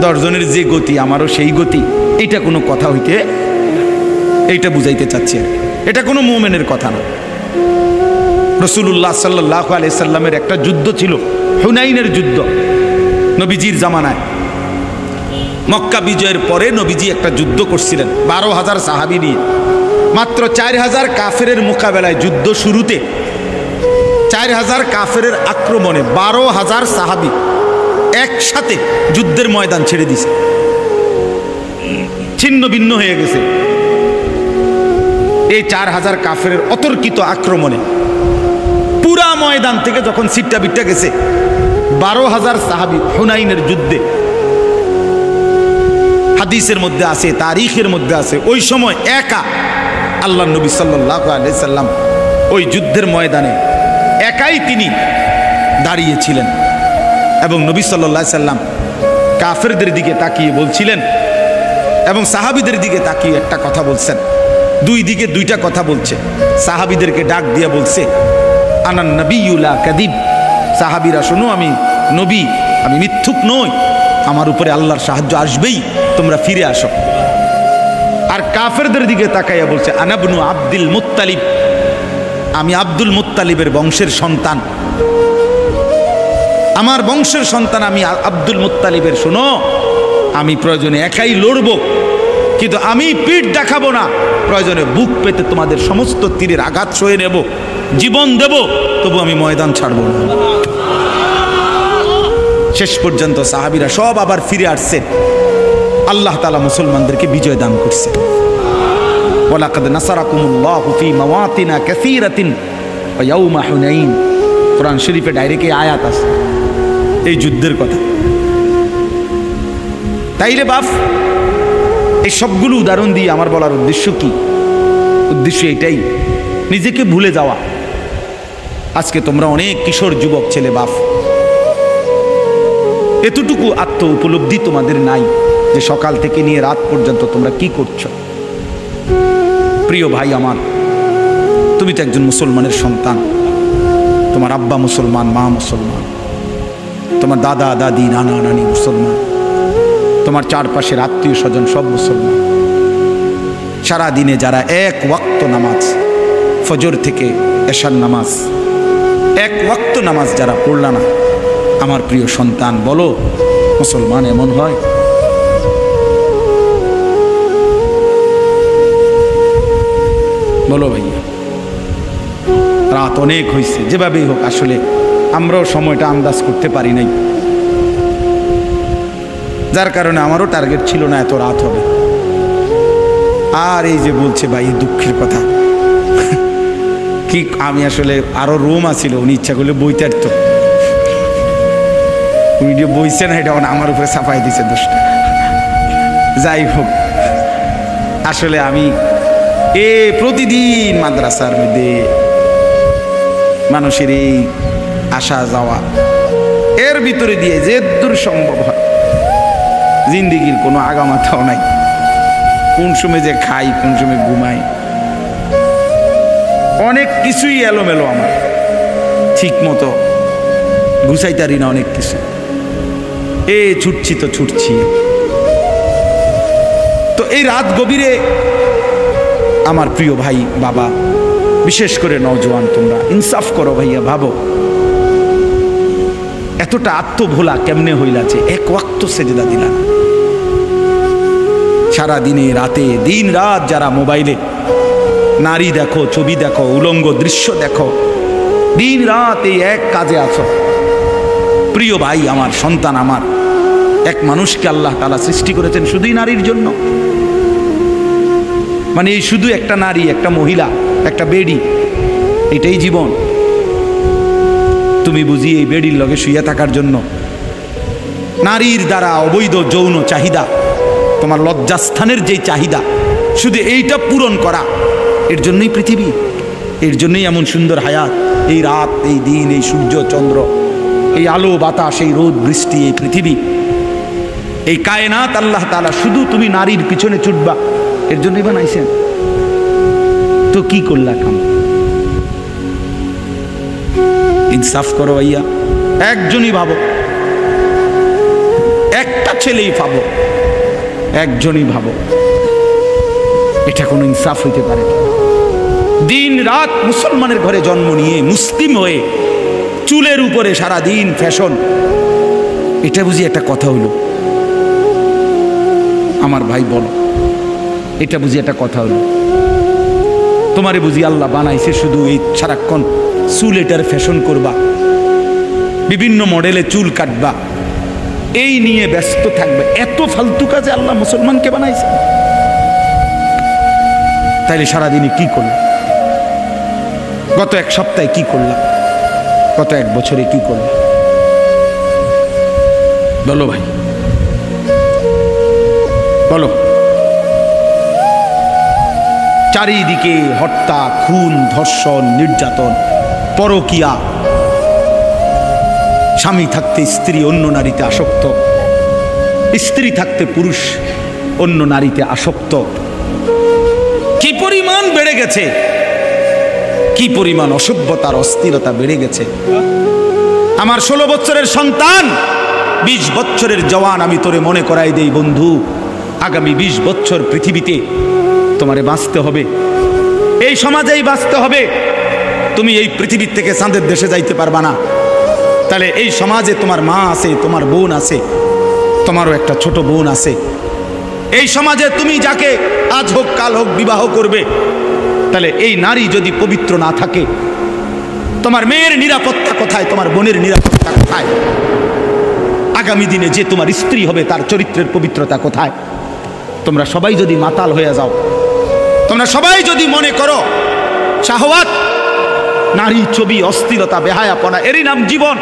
10 জনের যে গতি আমারও সেই গতি, এটা কোনো কথা হইতে, এইটা বুঝাইতে চাচ্ছি আর এটা কোনো মুমিনের কথা না। রাসূলুল্লাহ সাল্লাল্লাহু আলাইহি সাল্লামের একটা যুদ্ধ ছিল, হুনাইনের যুদ্ধ, নবীজির জামানায়। মক্কা বিজয়ের পরে নবীজি একটা যুদ্ধ করছিলেন 12,000 সাহাবী নিয়ে, মাত্র 4,000 কাফেরের মোকাবেলায় যুদ্ধ শুরুতে 4,000 কাফেরের আক্রমণে 12,000 সাহাবী একসাথে যুদ্ধের ময়দান ছেড়ে দিছে, ছিন্ন ভিন্ন হয়ে গেছে। এই 4,000 কাফেরের অতর্কিত আক্রমণে পুরা ময়দান থেকে যখন সিট্টা বিট্টা গেছে, 12,000 সাহাবী হুনাইনের যুদ্ধে, হাদিসের মধ্যে আছে, তারিখের মধ্যে আছে, ওই সময় একা আল্লাহ নবী সাল্লাল্লাহু আলাইহি সাল্লাম ওই যুদ্ধের ময়দানে একাই তিনি দাঁড়িয়েছিলেন এবং নবী সাল্লাল্লাহু আলাইহি সাল্লাম কাফেরদের দিকে তাকিয়ে বলছিলেন এবং সাহাবীদের দিকে তাকিয়ে একটা কথা বলছেন, দুই দিকে দুইটা কথা বলছে। সাহাবীদেরকে ডাক দিয়ে বলছে, আনান নবিয়্যু লা কাযিব, সাহাবীরা শোনো, আমি নবী, আমি মিথ্যুক নই, আমার উপরে আল্লাহর সাহায্য আসবেই, তোমরা ফিরে আসো। আর কাফেরদের দিকে তাকাইয়া বলছে, আনা ইবনু আব্দুল মুত্তালিব, আমি আব্দুল মুত্তালিবের বংশের সন্তান, আমার বংশের সন্তান আমি আব্দুল মুত্তালিবের, শোনো, আমি প্রয়োজনে একাই লড়ব, কিন্তু আমি পিঠ দেখাবো না, প্রয়োজনে বুক পেতে তোমাদের সমস্ত তীরের আঘাত সয়ে নেব, জীবন দেব, তবু আমি ময়দান ছাড়ব না। শেষ পর্যন্ত সাহাবীরা সব আবার ফিরে আসছে, আল্লাহ তাআলা মুসলমানদেরকে বিজয় দান করছে। ওয়ালাকাদ নাসারাকুমুল্লাহু ফি মাওয়াতিনা কাসীরাতিন ওয়া ইয়াউমা হুনাইন, কোরআন শরীফে ডাইরেক্ট এই আয়াত আছে এই যুদ্ধের কথা। তাইলে বাপ, এই সবগুলো উদাহরণ দিয়ে আমার বলার উদ্দেশ্য কি? উদ্দেশ্য এটাই, নিজেকে ভুলে যাওয়া। আজকে তোমরা অনেক কিশোর যুবক ছেলে বাপ, এতটুকু আত্ম উপলব্ধি তোমাদের নাই যে সকাল থেকে নিয়ে রাত পর্যন্ত তোমরা কি করছো। প্রিয় ভাই আমার, তুমি তো একজন মুসলমানের সন্তান, তোমার আব্বা মুসলমান, মা মুসলমান, তোমার দাদা দাদি নানা নানি মুসলমান, তোমার চারপাশের আত্মীয় স্বজন সব মুসলমান। সারা দিনে যারা এক ওয়াক্ত নামাজ, ফজর থেকে এশার নামাজ, এক ওয়াক্ত নামাজ যারা পড়লা না, আমার প্রিয় সন্তান, বলো মুসলমান এমন হয়? বলো ভাইয়া, রাত অনেক হয়েছে, যেভাবেই হোক, আসলে আমরাও সময়টা আন্দাজ করতে পারি নাই, যার কারণে আমারও টার্গেট ছিল না এত রাত হবে। আর এই যে বলছে ভাই দুঃখের কথা কি, আমি আসলে আরো রোম আছিল, উনি ইচ্ছা করলে বইতে আরতো, উনি যে বইছে না এটা আমার উপরে চাপাই দিছে দোষটা। যাই হোক, আসলে আমি প্রতিদিন মাদ্রাসার মধ্যে মানুষের এই আসা যাওয়া, এর ভিতরে দিয়ে যে দূর সম্ভব হয়, জিন্দিগির কোনো আগামাথাও নাই, কোন সময় যে খাই কোন সময় ঘুমাই, অনেক কিছুই এলোমেলো, আমার ঠিক মতো গুছাইতারি না অনেক কিছু। ছুটছি তো ছুটছি। তো এই রাত গভীরে আমার প্রিয় ভাই বাবা, বিশেষ করে নওজোয়ান, তোমরা ইনসাফ করো ভাইয়া, ভাবো এতটা আত্মভোলা কেমনে হইলা যে এক ওয়াক্ত সেজদা দিলা না। সারা দিনে রাতে দিন রাত যারা মোবাইলে নারী দেখো, ছবি দেখো, উলঙ্গ দৃশ্য দেখো, দিন রাত এই এক কাজে আছো। প্রিয় ভাই আমার, সন্তান আমার, এক মানুষকে আল্লাহ তাআলা সৃষ্টি করেছেন শুধুই নারীর জন্য। মানে এই শুধু একটা নারী, একটা মহিলা, একটা বেডি, এটাই জীবন? তুমি বুঝি এই বেডির লগে শুয়ে থাকার জন্য নারীর দ্বারা অবৈধ যৌন চাহিদা, তোমার লজ্জাস্থানের যে চাহিদা, শুধু এইটা পূরণ করা, এর জন্যই পৃথিবী, এর জন্যই এমন সুন্দর হায়াত, এই রাত, এই দিন, এই সূর্য চন্দ্র, এই আলো বাতাস, এই রোদ বৃষ্টি, এই পৃথিবী, এই কায়নাত আল্লাহ তাআলা শুধু তুমি নারীর পিছনে ছুটবা এর জন্যই বানাইছেন। তো কি করলা কাম? ইনসাফ করো ভাইয়া, একজনই ভাবো, একটা ছেলেই ভাবো, একজনই ভাবো, এটা কোনো ইনসাফ হইতে পারে? দিন রাত মুসলমানের ঘরে জন্ম নিয়ে মুসলিম হয়ে চুলের উপরে সারা দিন ফ্যাশন, এটা বুঝি একটা কথা হইল? আমার ভাই বলো, এটা বুঝি একটা কথা হলো? তোমারে বুঝি আল্লাহ বানাইছে শুধু এই সারাক্ষণ চুল এটার ফ্যাশন করবা, বিভিন্ন মডেলে চুল কাটবা, এই নিয়ে ব্যস্ত থাকবে? এত ফালতু কাজে আল্লাহ মুসলমানকে বানাইছে? তাইলে সারাদিনে কি করলাম? গত এক সপ্তাহে কি করলাম? গত এক বছরে কি করলাম? বলো ভাই, বলো। চারিদিকে হত্যা, খুন, ধর্ষণ, নির্যাতন, পরকীয়া, স্বামী থাকতে স্ত্রী অন্য নারীতে আসক্ত, স্ত্রী থাকতে পুরুষ অন্য নারীতে আসক্ত। কি পরিমাণ বেড়ে গেছে, কি পরিমাণ অসভ্যতার অস্থিরতা বেড়ে গেছে। আমার 16 বছরের সন্তান, 20 বছরের জওয়ান, আমি তোরে মনে করাই দেই বন্ধু, আগামী 20 বছর পৃথিবীতে তোমারে বাঁচতে হবে, এই সমাজেই বাঁচতে হবে। তুমি এই পৃথিবীর থেকে চাঁদের দেশে যাইতে পারবা না। তাহলে এই সমাজে তোমার মা আছে, তোমার বোন আছে, তোমারও একটা ছোট বোন আছে। এই সমাজে তুমি যাকে আজ হোক কাল হোক বিবাহ করবে, তাহলে এই নারী যদি পবিত্র না থাকে, তোমার মেয়ের নিরাপত্তা কোথায়? তোমার বোনের নিরাপত্তা কোথায়? আগামী দিনে যে তোমার স্ত্রী হবে তার চরিত্রের পবিত্রতা কোথায়? তোমরা সবাই যদি মাতাল হয়ে যাও, তোমরা সবাই যদি মনে করো শাহওয়াত, নারী, ছবি, অস্থিরতা, বেহায়াপনা এরই নাম জীবন,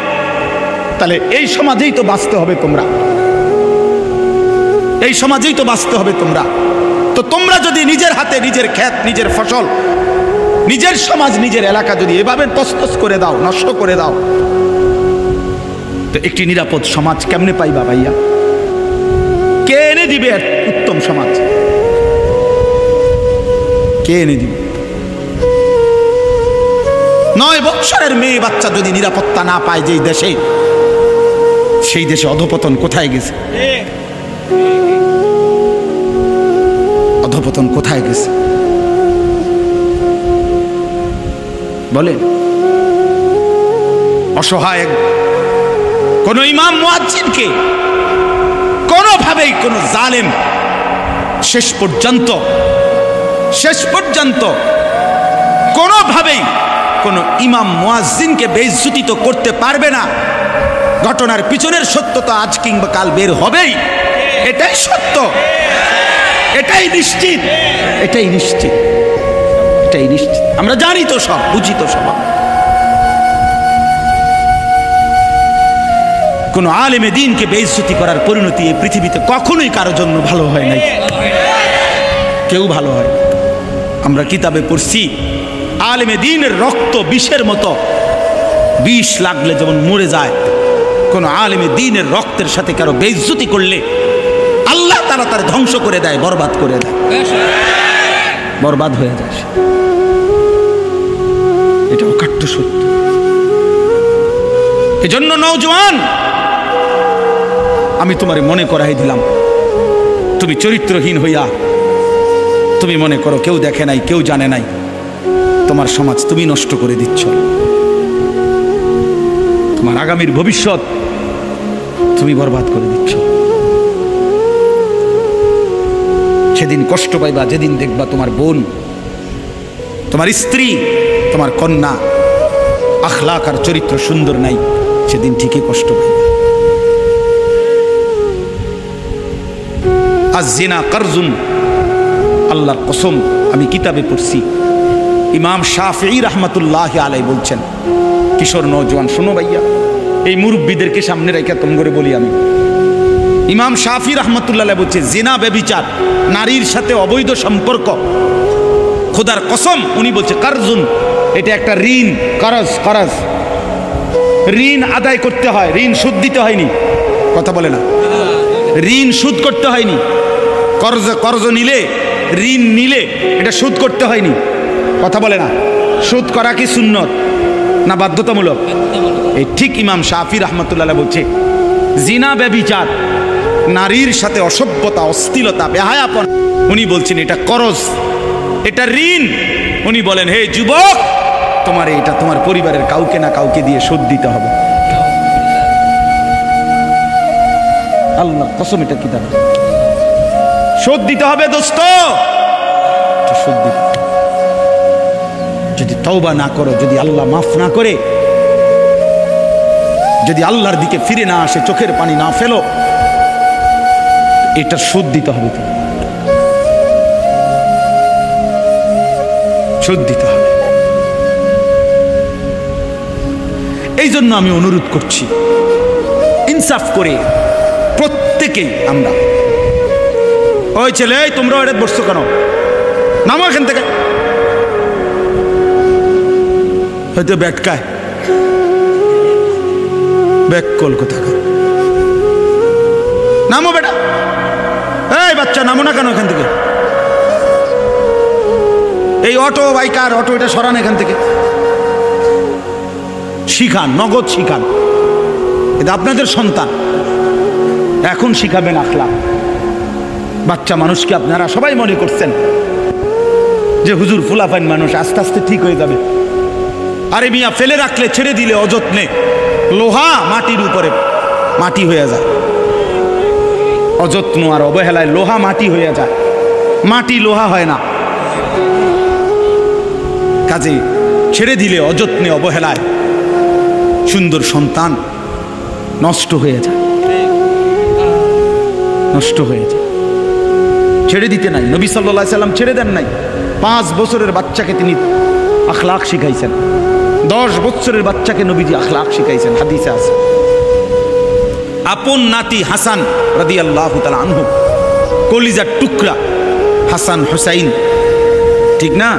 তাহলে এই সমাজেই তো বাঁচতে হবে তোমরা, এই সমাজেই তো বাঁচতে হবে তোমরা। তো তোমরা যদি নিজের হাতে নিজের ক্ষেত, নিজের ফসল, নিজের সমাজ, নিজের এলাকা যদি এভাবে তছনছ করে দাও, নষ্ট করে দাও, তো একটি নিরাপদ সমাজ কেমনে পাইবা ভাইয়া? কে এনে দিবে উত্তম সমাজ? কে এনে দিবে? 9 বছরের মেয়ে বাচ্চা যদি নিরাপত্তা না পায় যেই দেশে, সেই দেশে অধপতন কোথায় গেছে? অধপতন কোথায় গেছে বলেন? অসহায় কোন ইমাম মুয়াজ্জিনকে কোনোভাবেই কোন জালেম শেষ পর্যন্ত কোনোভাবেই কোন ইমাম মুয়াজ্জিনকে বেইজ্জতি তো করতে পারবে না। ঘটনার পিছনের সত্যতা আজ কিংবা কাল বের হবেই, এটাই সত্য। এটাই নিশ্চিত, এটাই নিশ্চিত, এটাই নিশ্চিত। আমরা জানি তো সব, বুঝি তো সব। কোন আলেমে দ্বীনকে বেইজ্জতি করার পরিণতি এই পৃথিবীতে কখনোই কারোর জন্য ভালো হয় নাই, কেউ ভালো হয়। আমরা কিতাবে পড়ছি আলেমে দ্বীনের রক্ত বিষের মতো, বিষ লাগলে যেমন মরে যায়, কোন আলেমে দ্বীনের রক্তের সাথে কারো বেইজ্জতি করলে আল্লাহ তাআলা তার ধ্বংস করে দেয়, বরবাদ করে দেয়, বরবাদ হয়ে যায়। এটা অকাট্য সত্য। এজন্য নওজোয়ান, আমি তোমারে মনে করাই দিলাম, তুমি চরিত্রহীন হইয়া তুমি মনে করো কেউ দেখে নাই, কেউ জানে নাই, তোমার সমাজ তুমি নষ্ট করে দিচ্ছ, তোমার আগামীর ভবিষ্যৎ তুমি বরবাদ করে দিচ্ছ। সেদিন কষ্ট পাইবা যেদিন দেখবা তোমার বোন, তোমার স্ত্রী, তোমার কন্যা আখলাক আর চরিত্র সুন্দর নাই, সেদিন ঠিকই কষ্ট পাইবা। আজ-জিনা কারজুন, আল্লাহর কসম, আমি কিতাবে পড়ছি, ইমাম শাফিঈ রাহমাতুল্লাহি আলাইহি বলছেন, কিশোর নওজোয়ান শোনো ভাইয়া, এই মুরব্বীদেরকে সামনে রেখে তোম করে বলি আমি, ইমাম শাফিঈ রাহমাতুল্লাহি আলাইহি বলছে জিনা ব্যভিচার, নারীর সাথে অবৈধ সম্পর্ক, খোদার কসম উনি বলছে কারজুন, এটা একটা ঋণ, করজ, করজ, ঋণ আদায় করতে হয়, ঋণ সুদ দিতে হয়নি, কথা বলে না, ঋণ সুদ করতে হয়নি, কর্জ নিলে, ঋণ নিলে এটা সুদ করতে হয়নি, কথা বলে না, সুদ করা কি সুন্নত না বাধ্যতামূলক? এই ঠিক ইমাম শাফিঈ রাহমাতুল্লাহ বলছে জিনা ব্যভিচার, নারীর সাথে অসভ্যতা, অশ্লীলতা, বেহায়াপন, উনি বলছেন এটা করজ, এটা ঋণ। উনি বলেন হে যুবক, তোমার এটা তোমার পরিবারের কাউকে না কাউকে দিয়ে শোধ দিতে হবে। আল্লাহর কসম, এটা কি দাঁড়া, শোধ দিতে হবে দোস্ত, শোধ দিতে। যদি তওবা না করো, যদি আল্লাহ মাফ না করে, যদি আল্লাহর দিকে ফিরে না আসে, চোখের পানি না ফেলো, এটা শোধ দিতে হবে, তো শোধ দিতে হবে। এই জন্য আমি অনুরোধ করছি, ইনসাফ করে প্রত্যেকেই আমরা, ওই ছেলে তোমরা ওটা বসছো কেন, নামো এখান থেকে, হয়তো ব্যাটকায় ব্যাক কলকাতা, নামো বেটা, এই বাচ্চা নামো না কেন এখান থেকে, এই অটো বাইকার অটো এটা সরান এখান থেকে, শিখান, নগদ শিখান, এটা আপনাদের সন্তান, এখন শিখাবেন আখলাক। বাচ্চা মানুষকে আপনারা সবাই মনে করছেন যে হুজুর ফুলাফাইন মানুষ, আস্তে আস্তে ঠিক হয়ে যাবে। আরে মিয়া, ফেলে রাখলে, ছেড়ে দিলে অযত্নে লোহা মাটির উপরে মাটি হয়ে যায়, অযত্ন আর অবহেলায় লোহা মাটি হয়ে যায়, মাটি লোহা হয় না। কাজে ছেড়ে দিলে অযত্নে অবহেলায় সুন্দর সন্তান নষ্ট হয়ে যায়, নষ্ট হয়ে যায়। ছেড়ে দিতে নাই, নবী সাল্লাল্লাহু আলাইহি সাল্লাম ছেড়ে দেন নাই। 5 বছরের বাচ্চাকে তিনি আখলাক শিখাইছেন, 10 বছরের বাচ্চাকে নবীজি আখলাক শিখাইছেন, হাদিসে আছে। আপন নাতি হাসান রাদিয়াল্লাহু তাআলা আনহু, কলিজার টুকরা হাসান হুসাইন, ঠিক না,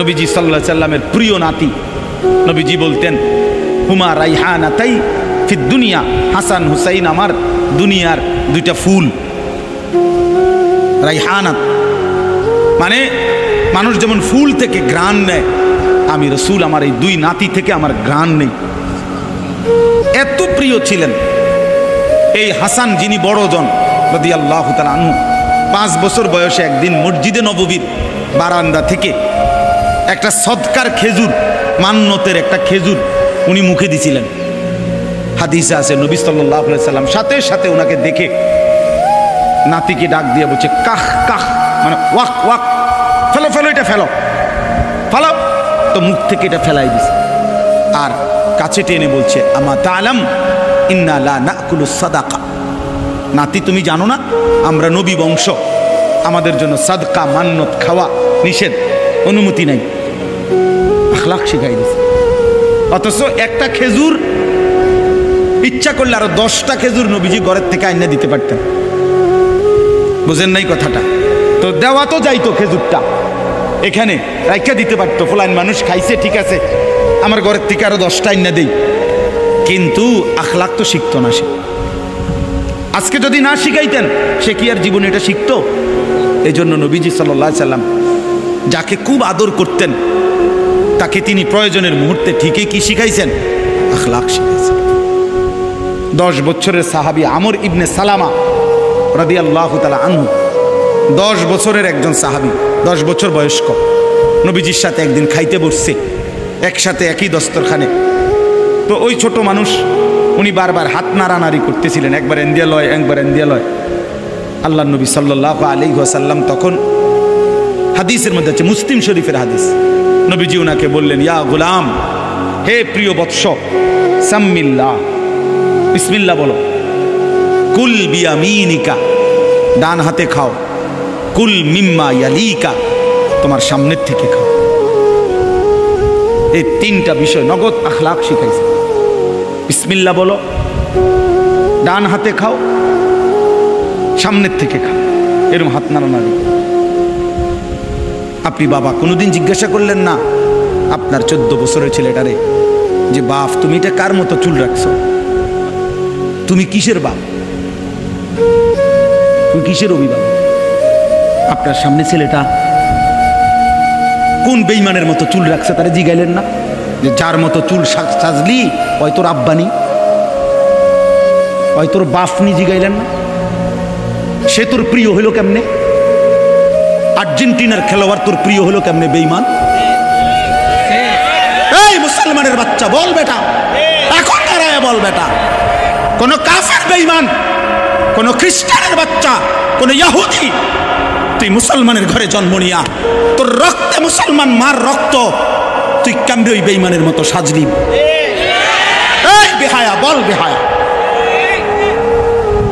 নবীজি সাল্লাল্লাহু আলাইহি সাল্লামের প্রিয় নাতি। নবীজি বলতেন হুমা রাইহানাতাই ফিদ দুনিয়া, হাসান হুসাইন আমার দুনিয়ার দুইটা ফুল। রাইহানাত মানে মানুষ যেমন ফুল থেকে ঘ্রাণ নেয়, আমি রাসূল আমার এই 2 নাতি থেকে আমার ঘ্রাণ নেই। এত প্রিয় ছিলেন এই হাসান, যিনি বড় জন রাদিয়াল্লাহু তাআলা আনহু। 5 বছর বয়সে একদিন মসজিদে নববীর বারান্দা থেকে একটা সদকার খেজুর, মান্নতের একটা খেজুর উনি মুখে দিছিলেন। হাদিসে আছে নবী সাল্লাল্লাহু আলাইহি সাল্লাম সাথে সাথে ওনাকে দেখে নাতিকে ডাক দিয়ে বলছে কাহ কাহ, মানে ওয়াক ওয়াক, ফেলো ফেলো, এটা ফেলো ফেলো, তো মুখ থেকে এটা ফেলাই দিছে। আর কাছে টেনে বলছে আমা তাআলাম ইন্না লা নাকুলু সাদাকা, নাতি তুমি জানো না আমরা নবী বংশ, আমাদের জন্য সাদকা মান্নত খাওয়া নিষেধ, অনুমতি নাই। আখলাক শিখাই দিয়েছে। অথচ একটা খেজুর ইচ্ছা করলে আরো 10টা খেজুর নবীজি ঘরের থেকে আইনা দিতে পারতেন। বুঝেন নাই কথাটা? তো দেওয়া তো যাইতো খেজুরটা, এখানে রাইখা দিতে পারতো। ফুলান মানুষ খাইছে, ঠিক আছে, আমার ঘরের থেকে আরো 10টা আইনা দেই। কিন্তু আখলাক তো শিখতো না সে। আজকে যদি না শিখাইতেন সে কি আর জীবনে এটা শিখতো? এই জন্য নবীজি সাল্লাল্লাহু আলাইহি সাল্লাম যাকে খুব আদর করতেন তাকে তিনি প্রয়োজনের মুহূর্তে ঠিকই কি শিখাইছেন? আখলাক শিখাইছেন। 10 বছরের সাহাবী আমর ইবনে সালামা রাদিয়াল্লাহু তাআলা আনহু, 10 বছরের একজন সাহাবী, 10 বছর বয়স্ক, নবীজির সাথে একদিন খাইতে বসছে একসাথে একই দস্তরখানে। তো ওই ছোট মানুষ উনি বারবার হাত নাড়ানাড়ি করতেছিলেন, একবার এন্দিয়া লয় একবার এন্দিয়া লয়। আল্লাহ নবী সাল্লাল্লাহু আলাইহি ওয়াসাল্লাম তখন, হাদিসের মধ্যে আছে, মুসলিম শরীফের হাদিস, নবীজি ওনাকে বললেন, ইয়া গোলাম, হে প্রিয় বৎস, সাম্মিল্লাহ, বিসমিল্লাহ বলো। কুল বিয়ামিনিকা, ডান হাতে খাও। কুল মিম্মা ইয়ালিকা, তোমার সামনের থেকে খাও। এই 3টা বিষয় নগদ আখলাক শিখাইছে। বিসমিল্লাহ বলো, ডান হাতে খাও, সামনের থেকে খাও, এরকম হাত নাড়ানাড়ি। আপনি বাবা কোনোদিন জিজ্ঞাসা করলেন না আপনার 14 বছরের ছেলেটারে যে বাপ তুমি এটা কার মতো চুল রাখছো? তুমি কিসের বাপ? তুমি কিসের অভিভাবক? আপনার সামনে ছেলেটা কোন বেঈমানের মতো চুল রাখছে তারা জিগাইলেন না? যে যার মতো চুল সাজলি হয় তোর আব্বানি, হয় তোর বাপনি, জিগাইলেন না? সে তোর প্রিয় হইল কেমনে? আর্জেন্টিনার খেলোয়াড় তোর প্রিয় হলো কেমনে? বেঈমান। এই মুসলমানের বাচ্চা বল বেটা, এখন দাঁড়ায় বল বেটা, কোন কাফের বেঈমান, কোন খ্রিস্টানের বাচ্চা, কোন ইহুদি, তুই মুসলমানের ঘরে জন্ম নিয়া তোর রক্তে মুসলমান মার রক্ত, তুই কেমনে ওই বেঈমানের মতো সাজলি? এই বেহায়া বল, বেহায়া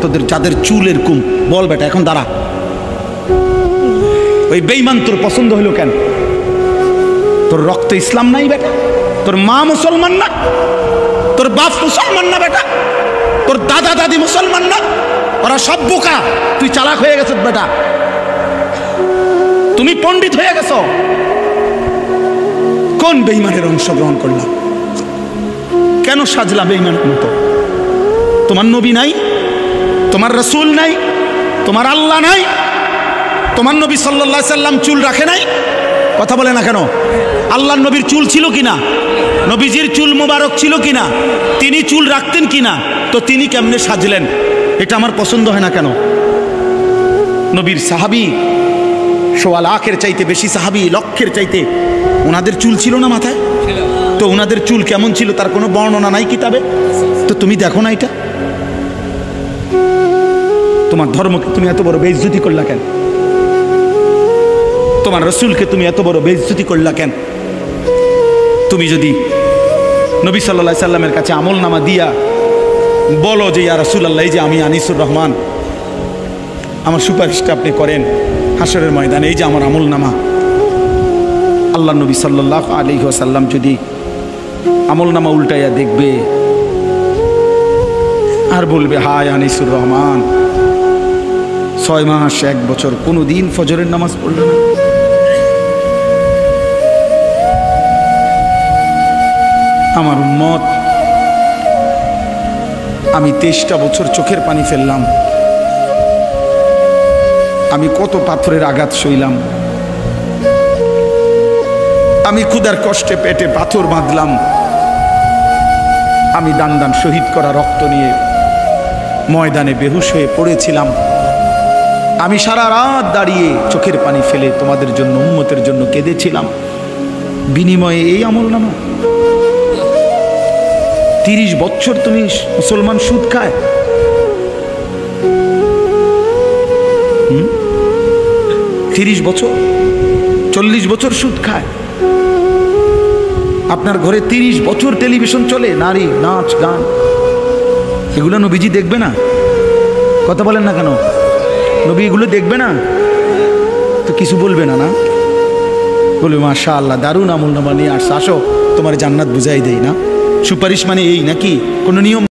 তোদের যাদের চুল এরকম, বল বেটা এখন দাঁড়া। ওই বেঈমান তোর পছন্দ হইল কেন? তোর রক্ত ইসলাম নাই বেটা? তোর মা মুসলমান না? তোর বাপ মুসলমান না বেটা? তোর দাদা দাদি মুসলমান না? ওরা সব বোকা, তুই চালাক হয়ে গেছ বেটা, তুমি পণ্ডিত হয়ে গেছ। কোন বেঈমানের অংশগ্রহণ করলাম? কেন সাজলা বেঈমানের মতো? তোমার নবী নাই, তোমার রাসূল নাই, তোমার আল্লাহ নাই, তোমার নবী সাল্লাল্লাহু আলাইহি সাল্লাম চুল রাখে নাই? কথা বলে না কেন? আল্লাহর নবীর চুল ছিল কিনা? নবীজির চুল মোবারক ছিল কিনা? তিনি চুল রাখতেন কিনা? তো তিনি কেমনে সাজলেন? এটা আমার পছন্দ হয় না কেন? নবীর সাহাবী ১.৫ লাখের চাইতে বেশি সাহাবী, লক্ষের চাইতে, ওনাদের চুল ছিল না মাথায়? তো ওনাদের চুল কেমন ছিল তার কোনো বর্ণনা নাই কিতাবে? তো তুমি দেখো না এটা? তোমার ধর্মকে তুমি এত বড় বেইজ্জতি করলা কেন? তোমার রাসূলকে তুমি এত বড় বেইজ্জতি করলা কেন? তুমি যদি নবী সাল্লাল্লাহু আলাইহি সাল্লামের কাছে আমলনামা দিয়া বলো যে ইয়া রাসূলুল্লাহ, এই যে আমি আনিসুর রহমান, আমার সুপারিশটা আপনি করেন হাসরের ময়দানে, এই যে আমার আমলনামা। আল্লাহ নবী সাল্লাল্লাহু আলাইহি ওয়াসাল্লাম যদি আমলনামা উল্টাইয়া দেখবে আর বলবে, হায় আনিসুর রহমান, 6 মাস 1 বছর কোনোদিন ফজরের নামাজ পড়ল না। আমার উম্মত, আমি 23টা বছর চোখের পানি ফেললাম, আমি কত পাথরের আঘাত সইলাম, আমি ক্ষুধার কষ্টে পেটে পাথর বাঁধলাম, আমি দান দান শহীদ করা রক্ত নিয়ে ময়দানে বেহুশ হয়ে পড়েছিলাম, আমি সারা রাত দাঁড়িয়ে চোখের পানি ফেলে তোমাদের জন্য, উম্মতের জন্য কেঁদেছিলাম, বিনিময়ে এই আমলনামা। 30 বছর তুমি মুসলমান সুদ খায়, 30 বছর, 40 বছর সুদ খায়। আপনার ঘরে 30 বছর টেলিভিশন চলে, নারী, নাচ, গান, এগুলো নবীজি দেখবে না? কথা বলেন না কেন? নবী এগুলো দেখবে না? তো কিছু বলবে না, না বলবে মাশাআল্লাহ দারুণ আমল নামা নিয়ে আসছে, আসো তোমার জান্নাত বুঝাই দেই। না সুপারিশ মানে এই নাকি? কোনো নিয়ম